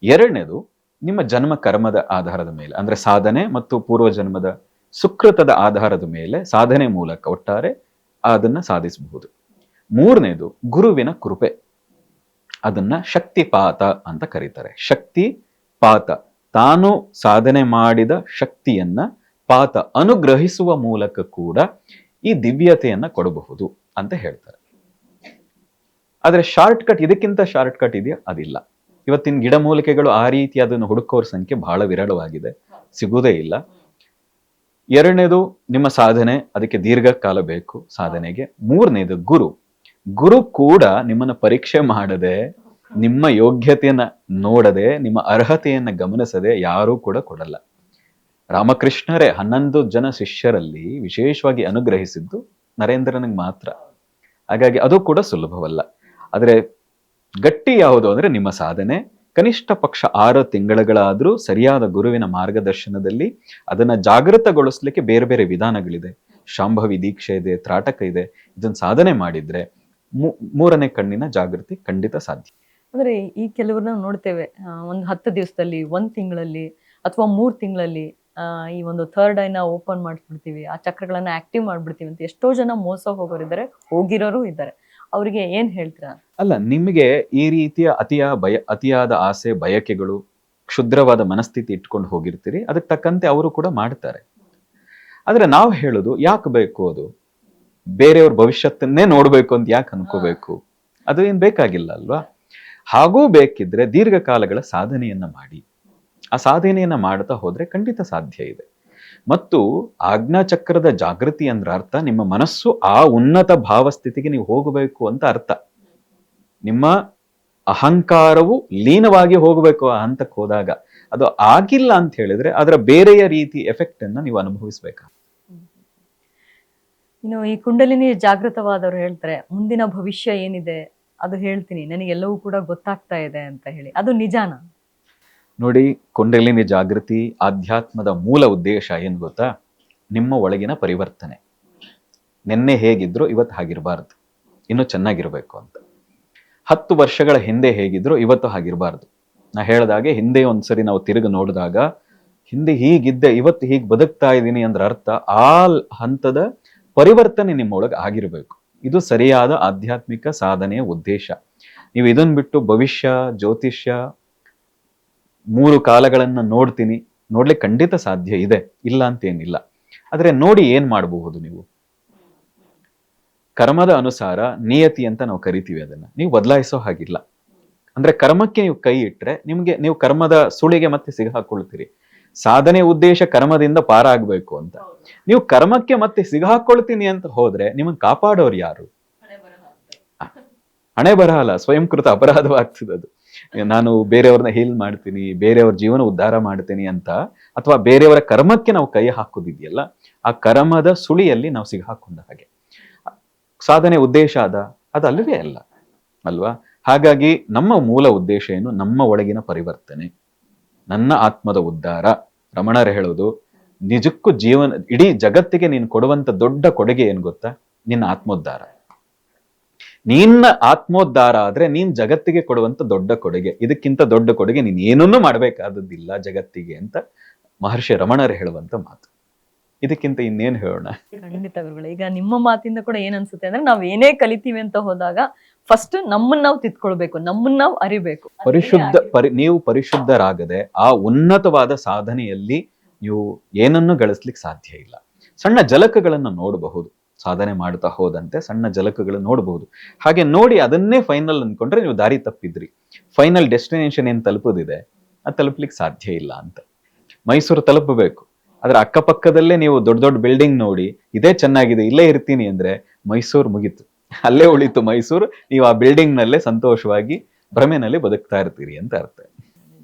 ಎರಡನೇದು ನಿಮ್ಮ ಜನ್ಮ ಕರ್ಮದ ಆಧಾರದ ಮೇಲೆ, ಅಂದ್ರೆ ಸಾಧನೆ ಮತ್ತು ಪೂರ್ವ ಜನ್ಮದ ಸುಕೃತದ ಆಧಾರದ ಮೇಲೆ ಸಾಧನೆ ಮೂಲಕ ಒಟ್ಟಾರೆ ಅದನ್ನ ಸಾಧಿಸಬಹುದು. ಮೂರನೇದು ಗುರುವಿನ ಕೃಪೆ, ಅದನ್ನ ಶಕ್ತಿಪಾತ ಅಂತ ಕರೀತಾರೆ. ಶಕ್ತಿಪಾತ, ತಾನು ಸಾಧನೆ ಮಾಡಿದ ಶಕ್ತಿಯನ್ನ ಪಾತ ಅನುಗ್ರಹಿಸುವ ಮೂಲಕ ಕೂಡ ಈ ದಿವ್ಯತೆಯನ್ನ ಕೊಡಬಹುದು ಅಂತ ಹೇಳ್ತಾರೆ. ಆದ್ರೆ ಶಾರ್ಟ್ ಕಟ್, ಇದಕ್ಕಿಂತ ಶಾರ್ಟ್ ಕಟ್ ಇದೆಯಾ? ಅದಿಲ್ಲ. ಇವತ್ತಿನ ಗಿಡಮೂಲಿಕೆಗಳು ಆ ರೀತಿ ಅದನ್ನು ಹುಡುಕೋರ ಸಂಖ್ಯೆ ಬಹಳ ವಿರಳವಾಗಿದೆ, ಸಿಗುವುದೇ ಇಲ್ಲ. ಎರಡನೇದು ನಿಮ್ಮ ಸಾಧನೆ, ಅದಕ್ಕೆ ದೀರ್ಘಕಾಲ ಬೇಕು ಸಾಧನೆಗೆ. ಮೂರನೇದು ಗುರು ಕೂಡ ನಿಮ್ಮನ್ನ ಪರೀಕ್ಷೆ ಮಾಡದೆ, ನಿಮ್ಮ ಯೋಗ್ಯತೆಯನ್ನ ನೋಡದೆ, ನಿಮ್ಮ ಅರ್ಹತೆಯನ್ನ ಗಮನಿಸದೆ ಯಾರೂ ಕೂಡ ಕೊಡಲ್ಲ. ರಾಮಕೃಷ್ಣರೇ 11 ಜನ ಶಿಷ್ಯರಲ್ಲಿ ವಿಶೇಷವಾಗಿ ಅನುಗ್ರಹಿಸಿದ್ದು ನರೇಂದ್ರನಿಗೆ ಮಾತ್ರ. ಹಾಗಾಗಿ ಅದು ಕೂಡ ಸುಲಭವಲ್ಲ. ಆದ್ರೆ ಗಟ್ಟಿ ಯಾವುದು ಅಂದ್ರೆ ನಿಮ್ಮ ಸಾಧನೆ. ಕನಿಷ್ಠ ಪಕ್ಷ 6 ತಿಂಗಳುಗಳಾದ್ರೂ ಸರಿಯಾದ ಗುರುವಿನ ಮಾರ್ಗದರ್ಶನದಲ್ಲಿ ಅದನ್ನ ಜಾಗೃತಗೊಳಿಸ್ಲಿಕ್ಕೆ ಬೇರೆ ಬೇರೆ ವಿಧಾನಗಳಿದೆ. ಶಾಂಭವಿ ದೀಕ್ಷೆ ಇದೆ, ತ್ರಾಟಕ ಇದೆ. ಇದನ್ನ ಸಾಧನೆ ಮಾಡಿದ್ರೆ ಮೂರನೇ ಕಣ್ಣಿನ ಜಾಗೃತಿ ಖಂಡಿತ ಸಾಧ್ಯ. ಅಂದ್ರೆ ಈ ಕೆಲವ್ರನ್ನ ನೋಡ್ತೇವೆ, ಒಂದು 10 ದಿವಸದಲ್ಲಿ, 1 ತಿಂಗಳಲ್ಲಿ ಅಥವಾ 3 ತಿಂಗಳಲ್ಲಿ ಈ ಒಂದು ಥರ್ಡ್ ಐನ ಓಪನ್ ಮಾಡಿಸ್ಬಿಡ್ತೀವಿ, ಆ ಚಕ್ರಗಳನ್ನ ಆಕ್ಟಿವ್ ಮಾಡ್ಬಿಡ್ತೀವಿ ಅಂತ ಎಷ್ಟೋ ಜನ ಮೋಸ ಹೋಗೋರಿದ್ದಾರೆ, ಹೋಗಿರೋರು ಇದ್ದಾರೆ. ಅವರಿಗೆ ಏನ್ ಹೇಳ್ತೀರಾ? ಅಲ್ಲ, ನಿಮಗೆ ಈ ರೀತಿಯ ಅತಿಯಾದ ಆಸೆ, ಬಯಕೆಗಳು, ಕ್ಷುದ್ರವಾದ ಮನಸ್ಥಿತಿ ಇಟ್ಕೊಂಡು ಹೋಗಿರ್ತೀರಿ, ಅದಕ್ಕೆ ತಕ್ಕಂತೆ ಅವರು ಕೂಡ ಮಾಡ್ತಾರೆ. ಆದ್ರೆ ನಾವು ಹೇಳೋದು, ಯಾಕೆ ಬೇಕು ಅದು? ಬೇರೆಯವ್ರ ಭವಿಷ್ಯತ್ತನ್ನೇ ನೋಡ್ಬೇಕು ಅಂತ ಯಾಕೆ ಅನ್ಕೋಬೇಕು? ಅದು ಏನ್ ಬೇಕಾಗಿಲ್ಲ ಅಲ್ವಾ? ಹಾಗೂ ಬೇಕಿದ್ರೆ ದೀರ್ಘಕಾಲಗಳ ಸಾಧನೆಯನ್ನ ಮಾಡಿ, ಆ ಸಾಧನೆಯನ್ನ ಮಾಡ್ತಾ ಹೋದ್ರೆ ಖಂಡಿತ ಸಾಧ್ಯ ಇದೆ. ಮತ್ತು ಆಜ್ಞಾಚಕ್ರದ ಜಾಗೃತಿ ಅಂದ್ರ ಅರ್ಥ, ನಿಮ್ಮ ಮನಸ್ಸು ಆ ಉನ್ನತ ಭಾವಸ್ಥಿತಿಗೆ ನೀವು ಹೋಗಬೇಕು ಅಂತ ಅರ್ಥ. ನಿಮ್ಮ ಅಹಂಕಾರವು ಲೀನವಾಗಿ ಹೋಗಬೇಕು ಆ ಹಂತಕ್ಕೆ ಹೋದಾಗ. ಅದು ಆಗಿಲ್ಲ ಅಂತ ಹೇಳಿದ್ರೆ ಅದರ ಬೇರೆಯ ರೀತಿ ಎಫೆಕ್ಟ್ ಅನ್ನ ನೀವು ಅನುಭವಿಸ್ಬೇಕು. ಇನ್ನು ಈ ಕುಂಡಲಿನಿ ಜಾಗೃತವಾದವರು ಹೇಳ್ತಾರೆ, ಮುಂದಿನ ಭವಿಷ್ಯ ಏನಿದೆ ಅದು ಹೇಳ್ತೀನಿ, ನನಗೆಲ್ಲವೂ ಕೂಡ ಗೊತ್ತಾಗ್ತಾ ಇದೆ ಅಂತ ಹೇಳಿ. ಅದು ನಿಜಾನಾ? ನೋಡಿ, ಕುಂಡಲಿನಿ ಜಾಗೃತಿ ಆಧ್ಯಾತ್ಮದ ಮೂಲ ಉದ್ದೇಶ ಏನ್ ಗೊತ್ತಾ? ನಿಮ್ಮ ಒಳಗಿನ ಪರಿವರ್ತನೆ. ನಿನ್ನೆ ಹೇಗಿದ್ರು ಇವತ್ತು ಹಾಗಿರಬಾರ್ದು, ಇನ್ನು ಚೆನ್ನಾಗಿರ್ಬೇಕು ಅಂತ. 10 ವರ್ಷಗಳ ಹಿಂದೆ ಹೇಗಿದ್ರು ಇವತ್ತು ಹಾಗಿರಬಾರ್ದು. ನಾ ಹೇಳ್ದಾಗೆ, ಹಿಂದೆ ಒಂದ್ಸರಿ ನಾವು ತಿರುಗಿ ನೋಡಿದಾಗ ಹಿಂದೆ ಹೀಗಿದ್ದೆ, ಇವತ್ತು ಹೀಗೆ ಬದುಕ್ತಾ ಇದ್ದೀನಿ ಅಂದ್ರೆ ಅರ್ಥ ಆ ಹಂತದ ಪರಿವರ್ತನೆ ನಿಮ್ಮೊಳಗೆ ಆಗಿರ್ಬೇಕು. ಇದು ಸರಿಯಾದ ಆಧ್ಯಾತ್ಮಿಕ ಸಾಧನೆಯ ಉದ್ದೇಶ. ನೀವು ಇದನ್ ಬಿಟ್ಟು ಭವಿಷ್ಯ, ಜ್ಯೋತಿಷ್ಯ, 3 ಕಾಲಗಳನ್ನ ನೋಡ್ಲಿಕ್ಕೆ ಖಂಡಿತ ಸಾಧ್ಯ ಇದೆ, ಇಲ್ಲ ಅಂತೇನಿಲ್ಲ. ಆದ್ರೆ ನೋಡಿ ಏನ್ ಮಾಡಬಹುದು ನೀವು? ಕರ್ಮದ ಅನುಸಾರ ನಿಯತಿ ಅಂತ ನಾವು ಕರಿತೀವಿ, ಅದನ್ನ ನೀವು ಬದಲಾಯಿಸೋ ಹಾಗಿಲ್ಲ. ಅಂದ್ರೆ ಕರ್ಮಕ್ಕೆ ನೀವು ಕೈ ಇಟ್ರೆ ನೀವು ಕರ್ಮದ ಸುಳಿಗೆ ಮತ್ತೆ ಸಿಗಹಾಕೊಳ್ತೀರಿ. ಸಾಧನೆ ಉದ್ದೇಶ ಕರ್ಮದಿಂದ ಪಾರಾಗಬೇಕು ಅಂತ. ನೀವು ಕರ್ಮಕ್ಕೆ ಮತ್ತೆ ಸಿಗಹಾಕೊಳ್ತೀನಿ ಅಂತ ಹೋದ್ರೆ ನಿಮ್ಮನ್ನ ಕಾಪಾಡೋರು ಯಾರು? ಹಣೆ ಬರಹ ಅಲ್ಲ, ಸ್ವಯಂಕೃತ ಅಪರಾಧವಾಗ್ತದೆ ಅದು. ನಾನು ಬೇರೆಯವ್ರನ್ನ ಹೀಲ್ ಮಾಡ್ತೀನಿ, ಬೇರೆಯವ್ರ ಜೀವನ ಉದ್ಧಾರ ಮಾಡ್ತೀನಿ ಅಂತ, ಅಥವಾ ಬೇರೆಯವರ ಕರ್ಮಕ್ಕೆ ನಾವು ಕೈ ಹಾಕೋದಿದೆಯಲ್ಲ, ಆ ಕರ್ಮದ ಸುಳಿಯಲ್ಲಿ ನಾವು ಸಿಗಹಾಕೊಂಡ ಹಾಗೆ. ಸಾಧನೆ ಉದ್ದೇಶ ಅದಲ್ಲವೇ ಅಲ್ಲ ಅಲ್ವಾ? ಹಾಗಾಗಿ ನಮ್ಮ ಮೂಲ ಉದ್ದೇಶ ಏನು? ನಮ್ಮ ಒಳಗಿನ ಪರಿವರ್ತನೆ, ನನ್ನ ಆತ್ಮದ ಉದ್ಧಾರ. ರಮಣರು ಹೇಳೋದು, ನಿಜಕ್ಕೂ ಇಡೀ ಜಗತ್ತಿಗೆ ನೀನು ಕೊಡುವಂತ ದೊಡ್ಡ ಕೊಡುಗೆ ಏನ್ ಗೊತ್ತಾ? ನಿನ್ನ ಆತ್ಮೋದ್ಧಾರ. ನಿನ್ನ ಆತ್ಮೋದ್ಧಾರ ಆದ್ರೆ ನೀನ್ ಜಗತ್ತಿಗೆ ಕೊಡುವಂತ ದೊಡ್ಡ ಕೊಡುಗೆ. ಇದಕ್ಕಿಂತ ದೊಡ್ಡ ಕೊಡುಗೆ ನೀನ್ ಏನನ್ನೂ ಮಾಡ್ಬೇಕಾದದ್ದಿಲ್ಲ ಜಗತ್ತಿಗೆ ಅಂತ ಮಹರ್ಷಿ ರಮಣರು ಹೇಳುವಂತ ಮಾತು. ಇದಕ್ಕಿಂತ ಇನ್ನೇನ್ ಹೇಳೋಣ? ಖಂಡಿತ ಗುರುಗಳೇ. ಈಗ ನಿಮ್ಮ ಮಾತಿಂದ ಕೂಡ ಏನ್ ಅನ್ಸುತ್ತೆ ಅಂದ್ರೆ, ನಾವ್ ಏನೇ ಕಲಿತೀವಿ ಅಂತ ಹೋದಾಗ ಫಸ್ಟ್ ನಮ್ಮನ್ನ ನಾವು ತಿದ್ಕೊಳ್ಬೇಕು, ನಮ್ಮನ್ನ ನಾವು ಅರಿಬೇಕು. ನೀವು ಪರಿಶುದ್ಧರಾಗದೆ ಆ ಉನ್ನತವಾದ ಸಾಧನೆಯಲ್ಲಿ ನೀವು ಏನನ್ನು ಗಳಿಸ್ಲಿಕ್ಕೆ ಸಾಧ್ಯ ಇಲ್ಲ. ಸಣ್ಣ ಜಲಕಗಳನ್ನು ನೋಡಬಹುದು, ಸಾಧನೆ ಮಾಡ್ತಾ ಹೋದಂತೆ ಸಣ್ಣ ಜಲಕಗಳು ನೋಡಬಹುದು. ಹಾಗೆ ನೋಡಿ ಅದನ್ನೇ ಫೈನಲ್ ಅನ್ಕೊಂಡ್ರೆ ನೀವು ದಾರಿ ತಪ್ಪಿದ್ರಿ. ಫೈನಲ್ ಡೆಸ್ಟಿನೇಷನ್ ಏನ್ ತಲುಪೋದಿದೆ ಅದು ತಲುಪಲಿಕ್ಕೆ ಸಾಧ್ಯ ಇಲ್ಲ ಅಂತ. ಮೈಸೂರು ತಲುಪಬೇಕು, ಆದ್ರೆ ಅಕ್ಕಪಕ್ಕದಲ್ಲೇ ನೀವು ದೊಡ್ಡ ದೊಡ್ಡ ಬಿಲ್ಡಿಂಗ್ ನೋಡಿ ಇದೇ ಚೆನ್ನಾಗಿದೆ, ಇಲ್ಲೇ ಇರ್ತೀನಿ ಅಂದ್ರೆ ಮೈಸೂರು ಮುಗೀತು, ಅಲ್ಲೇ ಉಳಿತು ಮೈಸೂರು. ನೀವು ಆ ಬಿಲ್ಡಿಂಗ್ ನಲ್ಲೇ ಸಂತೋಷವಾಗಿ ಭ್ರಮೆನಲ್ಲಿ ಬದುಕ್ತಾ ಇರ್ತೀರಿ ಅಂತ ಅರ್ಥ.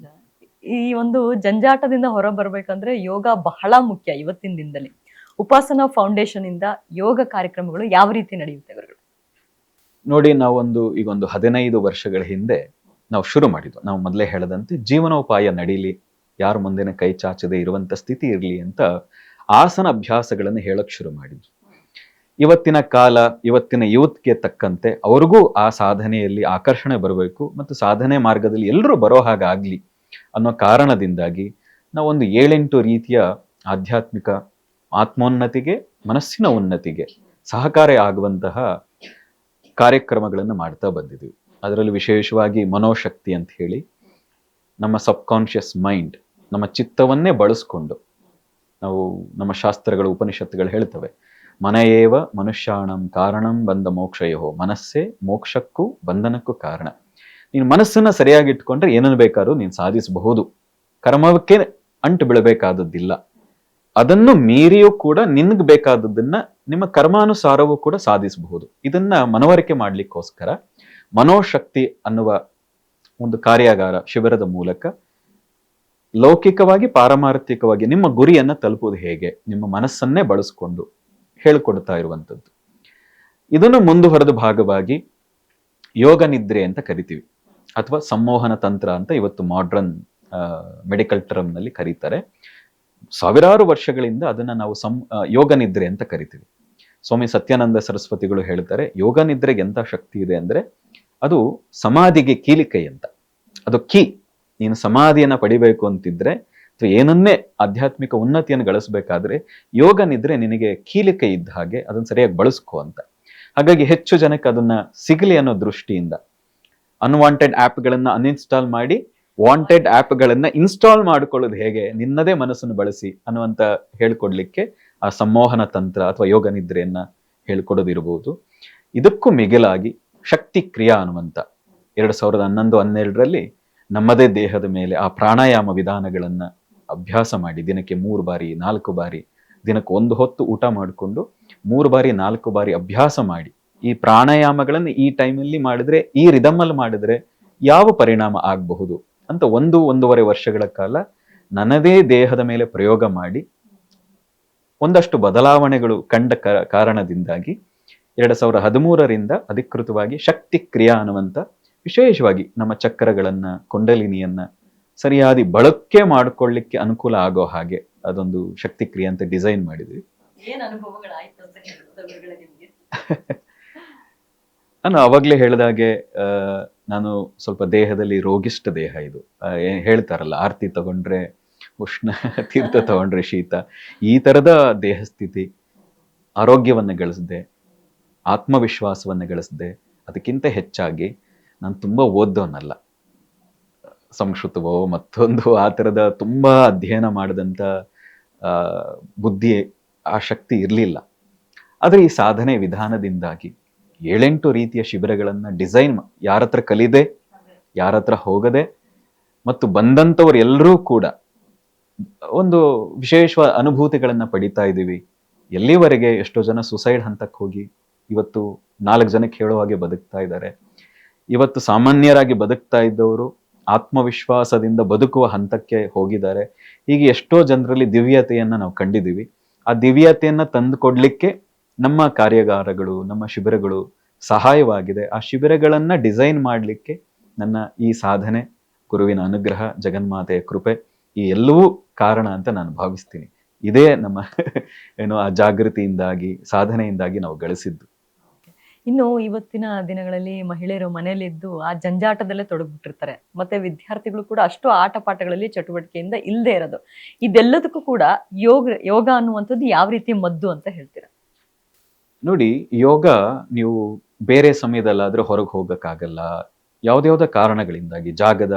ಈ ಒಂದು ಜಂಜಾಟದಿಂದ ಹೊರ ಬರ್ಬೇಕಂದ್ರೆ ಯೋಗ ಬಹಳ ಮುಖ್ಯ. ಇವತ್ತಿನ ದಿನದಲ್ಲಿ ಉಪಾಸನಾ ಫೌಂಡೇಶನ್ ಇಂದ ಯೋಗ ಕಾರ್ಯಕ್ರಮಗಳು ಯಾವ ರೀತಿ ನಡೆಯುತ್ತೆ ಗುರುಗಳು? ನೋಡಿ, ಈಗ ಒಂದು 15 ವರ್ಷಗಳ ಹಿಂದೆ ನಾವು ಶುರು ಮಾಡಿದ್ವು. ನಾವು ಮೊದಲೇ ಹೇಳದಂತೆ ಜೀವನೋಪಾಯ ನಡೀಲಿ, ಯಾರು ಮುಂದೆನೆ ಕೈ ಚಾಚದೆ ಇರುವಂತ ಸ್ಥಿತಿ ಇರ್ಲಿ ಅಂತ ಆಸನ ಅಭ್ಯಾಸಗಳನ್ನು ಹೇಳಕ್ ಶುರು ಮಾಡಿದ್ವಿ. ಇವತ್ತಿನ ಕಾಲ, ಇವತ್ತಿನ ಯೂತ್ಗೆ ತಕ್ಕಂತೆ ಅವ್ರಿಗೂ ಆ ಸಾಧನೆಯಲ್ಲಿ ಆಕರ್ಷಣೆ ಬರಬೇಕು ಮತ್ತು ಸಾಧನೆ ಮಾರ್ಗದಲ್ಲಿ ಎಲ್ಲರೂ ಬರೋ ಹಾಗಾಗ್ಲಿ ಅನ್ನೋ ಕಾರಣದಿಂದಾಗಿ ನಾವೊಂದು 7-8 ರೀತಿಯ ಆಧ್ಯಾತ್ಮಿಕ ಆತ್ಮೋನ್ನತಿಗೆ, ಮನಸ್ಸಿನ ಉನ್ನತಿಗೆ ಸಹಕಾರಿ ಆಗುವಂತಹ ಕಾರ್ಯಕ್ರಮಗಳನ್ನು ಮಾಡ್ತಾ ಬಂದಿದ್ವಿ. ಅದರಲ್ಲಿ ವಿಶೇಷವಾಗಿ ಮನೋಶಕ್ತಿ ಅಂತ ಹೇಳಿ, ನಮ್ಮ ಸಬ್ಕಾನ್ಷಿಯಸ್ ಮೈಂಡ್, ನಮ್ಮ ಚಿತ್ತವನ್ನೇ ಬಳಸ್ಕೊಂಡು, ನಾವು ನಮ್ಮ ಶಾಸ್ತ್ರಗಳು, ಉಪನಿಷತ್ತುಗಳು ಹೇಳ್ತವೆ, ಮನಯೇವ ಮನುಷ್ಯಾಣಂ ಕಾರಣಂ ಬಂಧ ಮೋಕ್ಷಯೋ, ಮನಸ್ಸೇ ಮೋಕ್ಷಕ್ಕೂ ಬಂಧನಕ್ಕೂ ಕಾರಣ. ನೀನು ಮನಸ್ಸನ್ನ ಸರಿಯಾಗಿ ಇಟ್ಕೊಂಡ್ರೆ ಏನನ್ನು ಬೇಕಾದ್ರೂ ನೀನು ಸಾಧಿಸಬಹುದು. ಕರ್ಮಕ್ಕೆ ಅಂಟು ಬೀಳಬೇಕಾದದ್ದಿಲ್ಲ. ಅದನ್ನು ಮೀರಿಯೂ ಕೂಡ ನಿನ್ಗೆ ಬೇಕಾದದ್ದನ್ನ ನಿಮ್ಮ ಕರ್ಮಾನುಸಾರವೂ ಕೂಡ ಸಾಧಿಸಬಹುದು. ಇದನ್ನ ಮನವರಿಕೆ ಮಾಡ್ಲಿಕ್ಕೋಸ್ಕರ ಮನೋಶಕ್ತಿ ಅನ್ನುವ ಒಂದು ಕಾರ್ಯಾಗಾರ ಶಿಬಿರದ ಮೂಲಕ ಲೌಕಿಕವಾಗಿ, ಪಾರಮಾರ್ಥಿಕವಾಗಿ ನಿಮ್ಮ ಗುರಿಯನ್ನ ತಲುಪುವುದು ಹೇಗೆ, ನಿಮ್ಮ ಮನಸ್ಸನ್ನೇ ಬಳಸ್ಕೊಂಡು ಹೇಳ್ಕೊಡ್ತಾ ಇರುವಂಥದ್ದು. ಇದನ್ನು ಮುಂದುವರೆದ ಭಾಗವಾಗಿ ಯೋಗ ನಿದ್ರೆ ಅಂತ ಕರಿತೀವಿ, ಅಥವಾ ಸಂಮೋಹನ ತಂತ್ರ ಅಂತ ಇವತ್ತು ಮಾಡ್ರನ್ ಮೆಡಿಕಲ್ ಟರ್ಮ್ ನಲ್ಲಿ ಕರೀತಾರೆ. ಸಾವಿರಾರು ವರ್ಷಗಳಿಂದ ಅದನ್ನ ನಾವು ಯೋಗ ನಿದ್ರೆ ಅಂತ ಕರಿತೀವಿ. ಸ್ವಾಮಿ ಸತ್ಯಾನಂದ ಸರಸ್ವತಿಗಳು ಹೇಳ್ತಾರೆ, ಯೋಗ ನಿದ್ರೆಗೆ ಎಂತ ಶಕ್ತಿ ಇದೆ ಅಂದ್ರೆ ಅದು ಸಮಾಧಿಗೆ ಕೀಲಿಕೈ ಅಂತ. ಅದು ನೀನು ಸಮಾಧಿಯನ್ನ ಪಡಿಬೇಕು ಅಂತಿದ್ರೆ, ಅಥವಾ ಏನನ್ನೇ ಆಧ್ಯಾತ್ಮಿಕ ಉನ್ನತಿಯನ್ನು ಗಳಿಸ್ಬೇಕಾದ್ರೆ ಯೋಗ ನಿದ್ರೆ ನಿನಗೆ ಕೀಲಿಕೈ ಇದ್ದ ಹಾಗೆ, ಅದನ್ನ ಸರಿಯಾಗಿ ಬಳಸ್ಕೋ ಅಂತ. ಹಾಗಾಗಿ ಹೆಚ್ಚು ಜನಕ್ಕೆ ಅದನ್ನ ಸಿಗಲಿ ಅನ್ನೋ ದೃಷ್ಟಿಯಿಂದ ಅನ್ವಾಂಟೆಡ್ ಆ್ಯಪ್ಗಳನ್ನ ಅನ್ಇನ್ಸ್ಟಾಲ್ ಮಾಡಿ ವಾಂಟೆಡ್ ಆ್ಯಪ್ಗಳನ್ನ ಇನ್ಸ್ಟಾಲ್ ಮಾಡ್ಕೊಳ್ಳೋದು ಹೇಗೆ ನಿನ್ನದೇ ಮನಸ್ಸನ್ನು ಬಳಸಿ ಅನ್ನುವಂತ ಹೇಳ್ಕೊಡ್ಲಿಕ್ಕೆ ಆ ಸಂಮೋಹನ ತಂತ್ರ ಅಥವಾ ಯೋಗ ನಿದ್ರೆಯನ್ನ ಹೇಳ್ಕೊಡೋದಿರ್ಬೋದು. ಇದಕ್ಕೂ ಮಿಗಿಲಾಗಿ ಶಕ್ತಿ ಕ್ರಿಯಾ ಅನ್ನುವಂತ 2011-12ರಲ್ಲಿ ನಮ್ಮದೇ ದೇಹದ ಮೇಲೆ ಆ ಪ್ರಾಣಾಯಾಮ ವಿಧಾನಗಳನ್ನ ಅಭ್ಯಾಸ ಮಾಡಿ, ದಿನಕ್ಕೆ 3 ಬಾರಿ 4 ಬಾರಿ, ದಿನಕ್ಕೆ 1 ಹೊತ್ತು ಊಟ ಮಾಡಿಕೊಂಡು 3 ಬಾರಿ 4 ಬಾರಿ ಅಭ್ಯಾಸ ಮಾಡಿ, ಈ ಪ್ರಾಣಾಯಾಮಗಳನ್ನು ಈ ಟೈಮಲ್ಲಿ ಮಾಡಿದ್ರೆ, ಈ ರಿದಮಲ್ಲಿ ಮಾಡಿದ್ರೆ ಯಾವ ಪರಿಣಾಮ ಆಗಬಹುದು ಅಂತ 1-1.5 ವರ್ಷಗಳ ಕಾಲ ನನ್ನದೇ ದೇಹದ ಮೇಲೆ ಪ್ರಯೋಗ ಮಾಡಿ ಒಂದಷ್ಟು ಬದಲಾವಣೆಗಳು ಕಂಡ ಕಾರಣದಿಂದಾಗಿ 2013ರಿಂದ ಅಧಿಕೃತವಾಗಿ ಶಕ್ತಿ ಕ್ರಿಯಾ ಅನ್ನುವಂತ, ವಿಶೇಷವಾಗಿ ನಮ್ಮ ಚಕ್ರಗಳನ್ನ, ಕುಂಡಲಿನಿಯನ್ನ ಸರಿಯಾಗಿ ಬಳಕೆ ಮಾಡ್ಕೊಳ್ಳಿಕ್ಕೆ ಅನುಕೂಲ ಆಗೋ ಹಾಗೆ ಅದೊಂದು ಶಕ್ತಿ ಕ್ರಿಯೆ ಅಂತ ಡಿಸೈನ್ ಮಾಡಿದ್ವಿ. ನಾನು ಅವಾಗ್ಲೇ ಹೇಳಿದಾಗೆ ನಾನು ಸ್ವಲ್ಪ ದೇಹದಲ್ಲಿ ರೋಗಿಷ್ಠ ದೇಹ ಇದು. ಹೇಳ್ತಾರಲ್ಲ, ಆರ್ತಿ ತಗೊಂಡ್ರೆ ಉಷ್ಣ, ತೀರ್ಥ ತಗೊಂಡ್ರೆ ಶೀತ, ಈ ತರದ ದೇಹ ಸ್ಥಿತಿ. ಆರೋಗ್ಯವನ್ನು ಗಳಿಸಿದೆ, ಆತ್ಮವಿಶ್ವಾಸವನ್ನು ಗಳಿಸಿದೆ. ಅದಕ್ಕಿಂತ ಹೆಚ್ಚಾಗಿ ನಾನು ತುಂಬ ಓದ್ದವನಲ್ಲ, ಸಂಸ್ಕೃತವೋ ಮತ್ತೊಂದು ಆ ಥರದ ತುಂಬ ಅಧ್ಯಯನ ಮಾಡಿದಂಥ ಬುದ್ಧಿ, ಆ ಶಕ್ತಿ ಇರಲಿಲ್ಲ. ಆದರೆ ಈ ಸಾಧನೆ ವಿಧಾನದಿಂದಾಗಿ 7-8 ರೀತಿಯ ಶಿಬಿರಗಳನ್ನು ಡಿಸೈನ್, ಯಾರ ಹತ್ರ ಕಲಿದೆ, ಯಾರ ಹತ್ರ ಹೋಗದೆ, ಮತ್ತು ಬಂದಂಥವ್ರು ಎಲ್ಲರೂ ಕೂಡ ಒಂದು ವಿಶೇಷ ಅನುಭೂತಿಗಳನ್ನು ಪಡಿತಾ ಇದ್ದೀವಿ. ಎಲ್ಲಿವರೆಗೆ ಎಷ್ಟೋ ಜನ ಸುಸೈಡ್ ಹಂತಕ್ಕೆ ಹೋಗಿ ಇವತ್ತು 4 ಜನಕ್ಕೆ ಹೇಳೋ ಹಾಗೆ ಬದುಕ್ತಾ ಇದ್ದಾರೆ. ಇವತ್ತು ಸಾಮಾನ್ಯರಾಗಿ ಬದುಕ್ತಾ ಇದ್ದವರು ಆತ್ಮವಿಶ್ವಾಸದಿಂದ ಬದುಕುವ ಹಂತಕ್ಕೆ ಹೋಗಿದ್ದಾರೆ. ಹೀಗೆ ಎಷ್ಟೋ ಜನರಲ್ಲಿ ದಿವ್ಯತೆಯನ್ನ ನಾವು ಕಂಡಿದ್ದೀವಿ. ಆ ದಿವ್ಯತೆಯನ್ನ ತಂದುಕೊಡ್ಲಿಕ್ಕೆ ನಮ್ಮ ಕಾರ್ಯಾಗಾರಗಳು, ನಮ್ಮ ಶಿಬಿರಗಳು ಸಹಾಯವಾಗಿದೆ. ಆ ಶಿಬಿರಗಳನ್ನ ಡಿಸೈನ್ ಮಾಡಲಿಕ್ಕೆ ನನ್ನ ಈ ಸಾಧನೆ, ಗುರುವಿನ ಅನುಗ್ರಹ, ಜಗನ್ಮಾತೆಯ ಕೃಪೆ, ಈ ಎಲ್ಲವೂ ಕಾರಣ ಅಂತ ನಾನು ಭಾವಿಸ್ತೀನಿ. ಇದೇ ನಮ್ಮ ಏನು ಆ ಜಾಗೃತಿಯಿಂದಾಗಿ, ಸಾಧನೆಯಿಂದಾಗಿ ನಾವು ಗಳಿಸಿದ್ದು. ಇನ್ನು ಇವತ್ತಿನ ದಿನಗಳಲ್ಲಿ ಮಹಿಳೆಯರು ಮನೆಯಲ್ಲಿದ್ದು ಆ ಜಂಜಾಟದಲ್ಲೇ ತೊಡಗ್ಬಿಟ್ಟಿರ್ತಾರೆ. ಮತ್ತೆ ವಿದ್ಯಾರ್ಥಿಗಳು ಕೂಡ ಅಷ್ಟು ಆಟ ಪಾಠಗಳಲ್ಲಿ ಚಟುವಟಿಕೆಯಿಂದ ಇಲ್ಲದೆ ಇರೋದು. ಇದೆಲ್ಲದಕ್ಕೂ ಕೂಡ ಯೋಗ ಅನ್ನುವಂಥದ್ದು ಯಾವ ರೀತಿ ಮದ್ದು ಅಂತ ಹೇಳ್ತೀರಾ? ನೋಡಿ, ಯೋಗ ನೀವು ಬೇರೆ ಸಮಯದಲ್ಲಾದ್ರೆ ಹೊರಗೆ ಹೋಗಕ್ಕಾಗಲ್ಲ. ಯಾವ್ದ್ಯಾವ್ದೋ ಕಾರಣಗಳಿಂದಾಗಿ ಜಾಗದ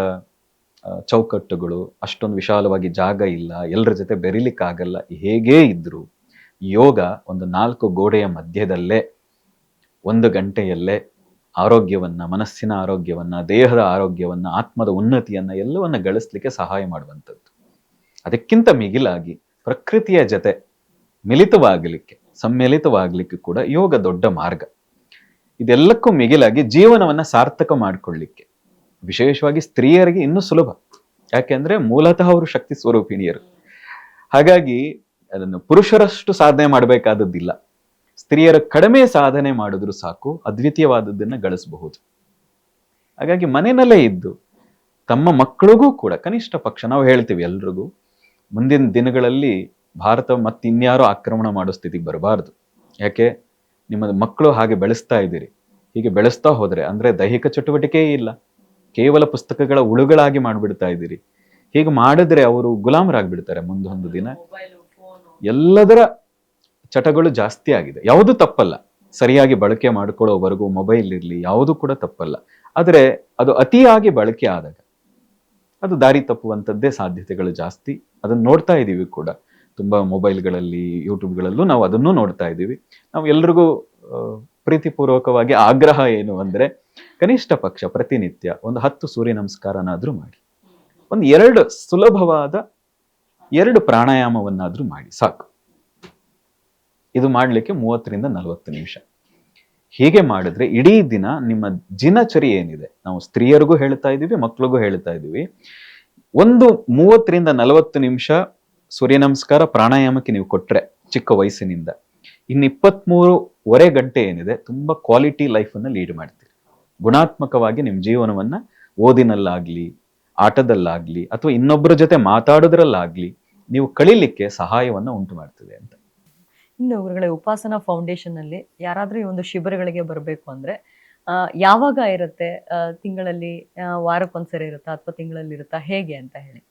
ಚೌಕಟ್ಟುಗಳು, ಅಷ್ಟೊಂದು ವಿಶಾಲವಾಗಿ ಜಾಗ ಇಲ್ಲ, ಎಲ್ಲರ ಜೊತೆ ಬೆರಿಲಿಕ್ಕಾಗಲ್ಲ. ಹೇಗೇ ಇದ್ರು ಯೋಗ ಒಂದು 4 ಗೋಡೆಯ ಮಧ್ಯದಲ್ಲೇ 1 ಗಂಟೆಯಲ್ಲೇ ಆರೋಗ್ಯವನ್ನ, ಮನಸ್ಸಿನ ಆರೋಗ್ಯವನ್ನ, ದೇಹದ ಆರೋಗ್ಯವನ್ನ, ಆತ್ಮದ ಉನ್ನತಿಯನ್ನ ಎಲ್ಲವನ್ನ ಗಳಿಸ್ಲಿಕ್ಕೆ ಸಹಾಯ ಮಾಡುವಂಥದ್ದು. ಅದಕ್ಕಿಂತ ಮಿಗಿಲಾಗಿ ಪ್ರಕೃತಿಯ ಜೊತೆ ಮಿಲಿತವಾಗಲಿಕ್ಕೆ, ಸಮ್ಮಿಲಿತವಾಗಲಿಕ್ಕೆ ಕೂಡ ಯೋಗ ದೊಡ್ಡ ಮಾರ್ಗ. ಇದೆಲ್ಲಕ್ಕೂ ಮಿಗಿಲಾಗಿ ಜೀವನವನ್ನ ಸಾರ್ಥಕ ಮಾಡಿಕೊಳ್ಳಿಕ್ಕೆ, ವಿಶೇಷವಾಗಿ ಸ್ತ್ರೀಯರಿಗೆ ಇನ್ನೂ ಸುಲಭ. ಯಾಕೆಂದ್ರೆ ಮೂಲತಃ ಅವರು ಶಕ್ತಿ ಸ್ವರೂಪಿಣಿಯರು. ಹಾಗಾಗಿ ಅದನ್ನು ಪುರುಷರಷ್ಟು ಸಾಧನೆ ಮಾಡಬೇಕಾದದ್ದಿಲ್ಲ. ಸ್ತ್ರೀಯರ ಕಡಿಮೆ ಸಾಧನೆ ಮಾಡಿದ್ರು ಸಾಕು, ಅದ್ವಿತೀಯವಾದದ್ದನ್ನ ಗಳಿಸಬಹುದು. ಹಾಗಾಗಿ ಮನೆಯಲ್ಲೇ ಇದ್ದು ತಮ್ಮ ಮಕ್ಕಳಿಗೂ ಕೂಡ ಕನಿಷ್ಠ ಪಕ್ಷ ನಾವು ಹೇಳ್ತೀವಿ ಎಲ್ರಿಗೂ, ಮುಂದಿನ ದಿನಗಳಲ್ಲಿ ಭಾರತ ಮತ್ತಿನ್ಯಾರೋ ಆಕ್ರಮಣ ಮಾಡೋ ಸ್ಥಿತಿಗೆ ಬರಬಾರ್ದು. ಯಾಕೆ, ನಿಮ್ಮ ಮಕ್ಕಳು ಹಾಗೆ ಬೆಳೆಸ್ತಾ ಇದ್ದೀರಿ. ಹೀಗೆ ಬೆಳೆಸ್ತಾ ಹೋದ್ರೆ ಅಂದ್ರೆ ದೈಹಿಕ ಚಟುವಟಿಕೆಯೇ ಇಲ್ಲ, ಕೇವಲ ಪುಸ್ತಕಗಳ ಉಳುಗಳಾಗಿ ಮಾಡ್ಬಿಡ್ತಾ ಇದ್ದೀರಿ. ಹೀಗೆ ಮಾಡಿದ್ರೆ ಅವರು ಗುಲಾಮರಾಗ್ಬಿಡ್ತಾರೆ ಮುಂದೊಂದು ದಿನ. ಎಲ್ಲದರ ಚಟಗಳು ಜಾಸ್ತಿ ಆಗಿದೆ. ಯಾವುದು ತಪ್ಪಲ್ಲ, ಸರಿಯಾಗಿ ಬಳಕೆ ಮಾಡ್ಕೊಳ್ಳೋವರೆಗೂ ಮೊಬೈಲ್ ಇರಲಿ, ಯಾವುದು ಕೂಡ ತಪ್ಪಲ್ಲ. ಆದರೆ ಅದು ಅತಿಯಾಗಿ ಬಳಕೆ ಆದಾಗ ಅದು ದಾರಿ ತಪ್ಪುವಂಥದ್ದೇ ಸಾಧ್ಯತೆಗಳು ಜಾಸ್ತಿ. ಅದನ್ನ ನೋಡ್ತಾ ಇದ್ದೀವಿ ಕೂಡ ತುಂಬಾ ಮೊಬೈಲ್ಗಳಲ್ಲಿ, ಯೂಟ್ಯೂಬ್ಗಳಲ್ಲೂ ನಾವು ಅದನ್ನು ನೋಡ್ತಾ ಇದ್ದೀವಿ. ನಾವು ಎಲ್ರಿಗೂ ಪ್ರೀತಿಪೂರ್ವಕವಾಗಿ ಆಗ್ರಹ ಏನು ಅಂದ್ರೆ, ಕನಿಷ್ಠ ಪಕ್ಷ ಪ್ರತಿನಿತ್ಯ ಒಂದು 10 ಸೂರ್ಯ ನಮಸ್ಕಾರನಾದ್ರೂ ಮಾಡಿ, ಒಂದು 2 ಸುಲಭವಾದ 2 ಪ್ರಾಣಾಯಾಮವನ್ನಾದ್ರೂ ಮಾಡಿ ಸಾಕು. ಇದು ಮಾಡ್ಲಿಕ್ಕೆ 30ರಿಂದ 40 ನಿಮಿಷ. ಹೀಗೆ ಮಾಡಿದ್ರೆ ಇಡೀ ದಿನ ನಿಮ್ಮ ದಿನಚರಿ ಏನಿದೆ, ನಾವು ಸ್ತ್ರೀಯರಿಗೂ ಹೇಳ್ತಾ ಇದ್ದೀವಿ, ಮಕ್ಕಳಿಗೂ ಹೇಳ್ತಾ ಇದ್ದೀವಿ, ಒಂದು 30ರಿಂದ 40 ನಿಮಿಷ ಸೂರ್ಯ ನಮಸ್ಕಾರ ಪ್ರಾಣಾಯಾಮಕ್ಕೆ ನೀವು ಕೊಟ್ರೆ ಚಿಕ್ಕ ವಯಸ್ಸಿನಿಂದ, ಇನ್ನು 23.5 ಗಂಟೆ ಏನಿದೆ ತುಂಬಾ ಕ್ವಾಲಿಟಿ ಲೈಫ್ ಅನ್ನ ಲೀಡ್ ಮಾಡ್ತೀರಿ. ಗುಣಾತ್ಮಕವಾಗಿ ನಿಮ್ಮ ಜೀವನವನ್ನ ಓದಿನಲ್ಲಾಗ್ಲಿ, ಆಟದಲ್ಲಾಗ್ಲಿ, ಅಥವಾ ಇನ್ನೊಬ್ಬರ ಜೊತೆ ಮಾತಾಡೋದ್ರಲ್ಲಾಗ್ಲಿ ನೀವು ಕಳೀಲಿಕ್ಕೆ ಸಹಾಯವನ್ನ ಉಂಟು ಮಾಡ್ತದೆ ಅಂತ. ಇನ್ನು ಗುರುಗಳೇ, ಉಪಾಸನಾ ಫೌಂಡೇಶನ್ ಅಲ್ಲಿ ಯಾರಾದ್ರೂ ಈ ಒಂದು ಶಿಬಿರಗಳಿಗೆ ಬರಬೇಕು ಅಂದ್ರೆ ಯಾವಾಗ ಇರುತ್ತೆ? ತಿಂಗಳಲ್ಲಿ ವಾರಕ್ಕೊಂದ್ಸರಿ ಇರುತ್ತಾ ಅಥವಾ ತಿಂಗಳಲ್ಲಿ ಇರುತ್ತಾ, ಹೇಗೆ ಅಂತ ಹೇಳಿ?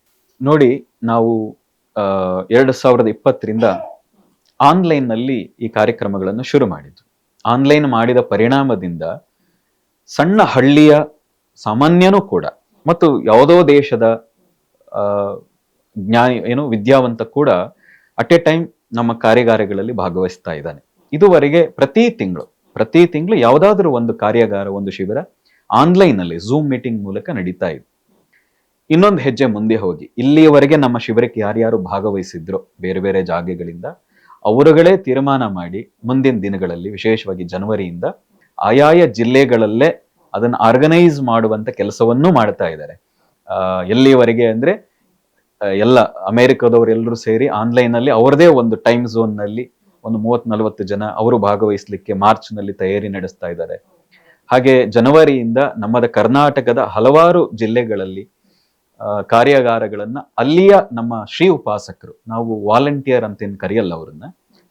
ನೋಡಿ, ನಾವು 2020ರಿಂದ ಆನ್ಲೈನ್ ನಲ್ಲಿ ಈ ಕಾರ್ಯಕ್ರಮಗಳನ್ನು ಶುರು ಮಾಡಿದ್ವಿ. ಆನ್ಲೈನ್ ಮಾಡಿದ ಪರಿಣಾಮದಿಂದ ಸಣ್ಣ ಹಳ್ಳಿಯ ಸಾಮಾನ್ಯನೂ ಕೂಡ ಮತ್ತು ಯಾವುದೋ ದೇಶದ ವಿದ್ಯಾವಂತ ಕೂಡ ಅಟ್ ಎ ಟೈಮ್ ನಮ್ಮ ಕಾರ್ಯಾಗಾರಗಳಲ್ಲಿ ಭಾಗವಹಿಸ್ತಾ ಇದ್ದಾನೆ. ಇದುವರೆಗೆ ಪ್ರತಿ ತಿಂಗಳು ಯಾವುದಾದ್ರೂ ಒಂದು ಕಾರ್ಯಾಗಾರ, ಒಂದು ಶಿಬಿರ ಆನ್ಲೈನ್ ಅಲ್ಲಿ ಝೂಮ್ ಮೀಟಿಂಗ್ ಮೂಲಕ ನಡೀತಾ ಇದೆ. ಇನ್ನೊಂದು ಹೆಜ್ಜೆ ಮುಂದೆ ಹೋಗಿ, ಇಲ್ಲಿಯವರೆಗೆ ನಮ್ಮ ಶಿಬಿರಕ್ಕೆ ಯಾರ್ಯಾರು ಭಾಗವಹಿಸಿದ್ರು ಬೇರೆ ಬೇರೆ ಜಾಗಗಳಿಂದ, ಅವರುಗಳೇ ತೀರ್ಮಾನ ಮಾಡಿ ಮುಂದಿನ ದಿನಗಳಲ್ಲಿ, ವಿಶೇಷವಾಗಿ ಜನವರಿಯಿಂದ ಆಯಾಯ ಜಿಲ್ಲೆಗಳಲ್ಲೇ ಅದನ್ನು ಆರ್ಗನೈಸ್ ಮಾಡುವಂತ ಕೆಲಸವನ್ನೂ ಮಾಡ್ತಾ ಇದ್ದಾರೆ. ಎಲ್ಲಿಯವರೆಗೆ ಅಂದ್ರೆ ಎಲ್ಲ ಅಮೆರಿಕದವರು ಎಲ್ಲರೂ ಸೇರಿ ಆನ್ಲೈನ್ ಅಲ್ಲಿ ಅವರದೇ ಒಂದು ಟೈಮ್ ಝೋನ್ ನಲ್ಲಿ ಒಂದು 30-40 ಜನ ಅವರು ಭಾಗವಹಿಸಲಿಕ್ಕೆ ಮಾರ್ಚ್ ನಲ್ಲಿ ತಯಾರಿ ನಡೆಸ್ತಾ ಇದ್ದಾರೆ. ಹಾಗೆ ಜನವರಿಯಿಂದ ನಮ್ಮದ ಕರ್ನಾಟಕದ ಹಲವಾರು ಜಿಲ್ಲೆಗಳಲ್ಲಿ ಕಾರ್ಯಾಗಾರಗಳನ್ನ ಅಲ್ಲಿಯ ನಮ್ಮ ಶ್ರೀ ಉಪಾಸಕರು, ನಾವು ವಾಲಂಟಿಯರ್ ಅಂತ ಏನ್ ಕರೆಯಲ್ಲ ಅವ್ರನ್ನ,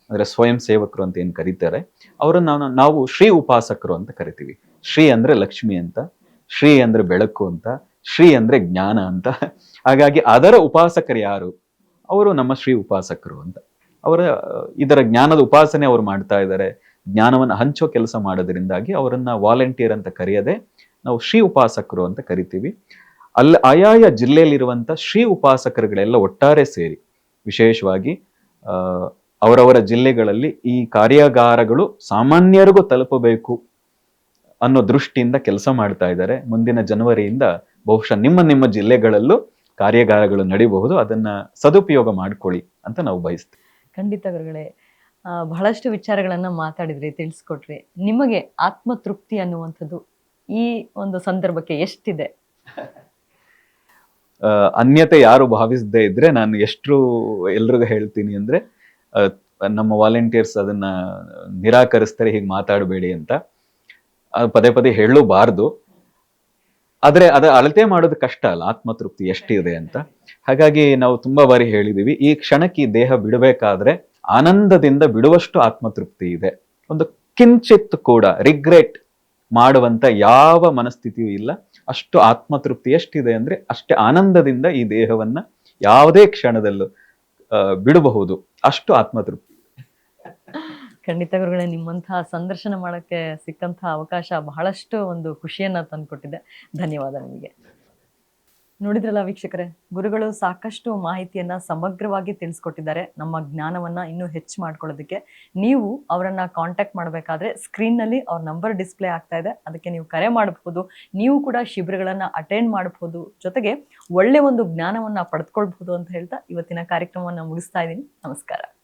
ಅಂದ್ರೆ ಸ್ವಯಂ ಸೇವಕರು ಅಂತ ಏನ್ ಕರೀತಾರೆ, ಅವರನ್ನ ನಾವು ಶ್ರೀ ಉಪಾಸಕರು ಅಂತ ಕರಿತೀವಿ. ಶ್ರೀ ಅಂದ್ರೆ ಲಕ್ಷ್ಮಿ ಅಂತ, ಶ್ರೀ ಅಂದ್ರೆ ಬೆಳಕು ಅಂತ, ಶ್ರೀ ಅಂದ್ರೆ ಜ್ಞಾನ ಅಂತ. ಹಾಗಾಗಿ ಅದರ ಉಪಾಸಕರು ಯಾರು, ಅವರು ನಮ್ಮ ಶ್ರೀ ಉಪಾಸಕರು ಅಂತ. ಅವರ ಇದರ ಜ್ಞಾನದ ಉಪಾಸನೆ ಅವ್ರು ಮಾಡ್ತಾ ಇದ್ದಾರೆ, ಜ್ಞಾನವನ್ನು ಹಂಚೋ ಕೆಲಸ ಮಾಡೋದ್ರಿಂದಾಗಿ ಅವರನ್ನ ವಾಲಂಟಿಯರ್ ಅಂತ ಕರೆಯದೆ ನಾವು ಶ್ರೀ ಉಪಾಸಕರು ಅಂತ ಕರಿತೀವಿ. ಅಲ್ಲಿ ಆಯಾಯ ಜಿಲ್ಲೆಯಲ್ಲಿರುವಂತ ಶ್ರೀ ಉಪಾಸಕರುಗಳೆಲ್ಲ ಒಟ್ಟಾರೆ ಸೇರಿ ವಿಶೇಷವಾಗಿ ಅವರವರ ಜಿಲ್ಲೆಗಳಲ್ಲಿ ಈ ಕಾರ್ಯಾಗಾರಗಳು ಸಾಮಾನ್ಯರಿಗೂ ತಲುಪಬೇಕು ಅನ್ನೋ ದೃಷ್ಟಿಯಿಂದ ಕೆಲಸ ಮಾಡ್ತಾ ಇದ್ದಾರೆ. ಮುಂದಿನ ಜನವರಿಯಿಂದ ಬಹುಶಃ ನಿಮ್ಮ ಜಿಲ್ಲೆಗಳಲ್ಲೂ ಕಾರ್ಯಾಗಾರಗಳು ನಡೀಬಹುದು. ಅದನ್ನ ಸದುಪಯೋಗ ಮಾಡ್ಕೊಳ್ಳಿ ಅಂತ ನಾವು ಬಯಸ್ತೀವಿ. ಖಂಡಿತ ಗುರುಗಳೇ, ಬಹಳಷ್ಟು ವಿಚಾರಗಳನ್ನ ಮಾತಾಡಿದ್ರಿ, ತಿಳಿಸ್ಕೊಟ್ರಿ. ನಿಮಗೆ ಆತ್ಮತೃಪ್ತಿ ಅನ್ನುವಂಥದ್ದು ಈ ಒಂದು ಸಂದರ್ಭಕ್ಕೆ ಎಷ್ಟಿದೆ? ಅನ್ಯತೆ ಯಾರು ಭಾವಿಸದೇ ಇದ್ರೆ ನಾನು ಎಷ್ಟು ಎಲ್ರಿಗೂ ಹೇಳ್ತೀನಿ ಅಂದ್ರೆ, ನಮ್ಮ ವಾಲಂಟಿಯರ್ಸ್ ಅದನ್ನ ನಿರಾಕರಿಸ್ತಾರೆ, ಹೀಗೆ ಮಾತಾಡಬೇಡಿ ಅಂತ ಪದೇ ಪದೇ ಹೇಳಬಾರ್ದು. ಆದ್ರೆ ಅದ ಅಳತೆ ಮಾಡೋದು ಕಷ್ಟ ಅಲ್ಲ, ಆತ್ಮತೃಪ್ತಿ ಎಷ್ಟಿದೆ ಅಂತ. ಹಾಗಾಗಿ ನಾವು ತುಂಬಾ ಬಾರಿ ಹೇಳಿದೀವಿ, ಈ ಕ್ಷಣಕ್ಕೆ ಈ ದೇಹ ಬಿಡಬೇಕಾದ್ರೆ ಆನಂದದಿಂದ ಬಿಡುವಷ್ಟು ಆತ್ಮತೃಪ್ತಿ ಇದೆ. ಒಂದು ಕಿಂಚಿತ್ ಕೂಡ ರಿಗ್ರೆಟ್ ಮಾಡುವಂತ ಯಾವ ಮನಸ್ಥಿತಿಯೂ ಇಲ್ಲ. ಅಷ್ಟು ಆತ್ಮತೃಪ್ತಿ ಎಷ್ಟಿದೆ ಅಂದ್ರೆ ಅಷ್ಟೇ ಆನಂದದಿಂದ ಈ ದೇಹವನ್ನ ಯಾವುದೇ ಕ್ಷಣದಲ್ಲೂ ಬಿಡಬಹುದು, ಅಷ್ಟು ಆತ್ಮತೃಪ್ತಿ. ಖಂಡಿತ ಗುರುಗಳೇ, ನಿಮ್ಮಂತಹ ಸಂದರ್ಶನ ಮಾಡಕ್ಕೆ ಸಿಕ್ಕಂತಹ ಅವಕಾಶ ಬಹಳಷ್ಟು ಒಂದು ಖುಷಿಯನ್ನ ತಂದುಕೊಟ್ಟಿದೆ. ಧನ್ಯವಾದ ನಿಮಗೆ. ನೋಡಿದ್ರಲ್ಲ ವೀಕ್ಷಕರೇ, ಗುರುಗಳು ಸಾಕಷ್ಟು ಮಾಹಿತಿಯನ್ನ ಸಮಗ್ರವಾಗಿ ತಿಳಿಸ್ಕೊಟ್ಟಿದ್ದಾರೆ. ನಮ್ಮ ಜ್ಞಾನವನ್ನ ಇನ್ನೂ ಹೆಚ್ಚು ಮಾಡ್ಕೊಳ್ಳೋದಕ್ಕೆ ನೀವು ಅವರನ್ನ ಕಾಂಟ್ಯಾಕ್ಟ್ ಮಾಡಬೇಕಾದ್ರೆ ಸ್ಕ್ರೀನ್ನಲ್ಲಿ ಅವ್ರ ನಂಬರ್ ಡಿಸ್ಪ್ಲೇ ಆಗ್ತಾ ಇದೆ, ಅದಕ್ಕೆ ನೀವು ಕರೆ ಮಾಡಬಹುದು. ನೀವು ಕೂಡ ಶಿಬಿರಗಳನ್ನ ಅಟೆಂಡ್ ಮಾಡಬಹುದು, ಜೊತೆಗೆ ಒಳ್ಳೆ ಒಂದು ಜ್ಞಾನವನ್ನ ಪಡೆದುಕೊಳ್ಬಹುದು ಅಂತ ಹೇಳ್ತಾ ಇವತ್ತಿನ ಕಾರ್ಯಕ್ರಮವನ್ನ ಮುಗಿಸ್ತಾ ಇದ್ದೀನಿ. ನಮಸ್ಕಾರ.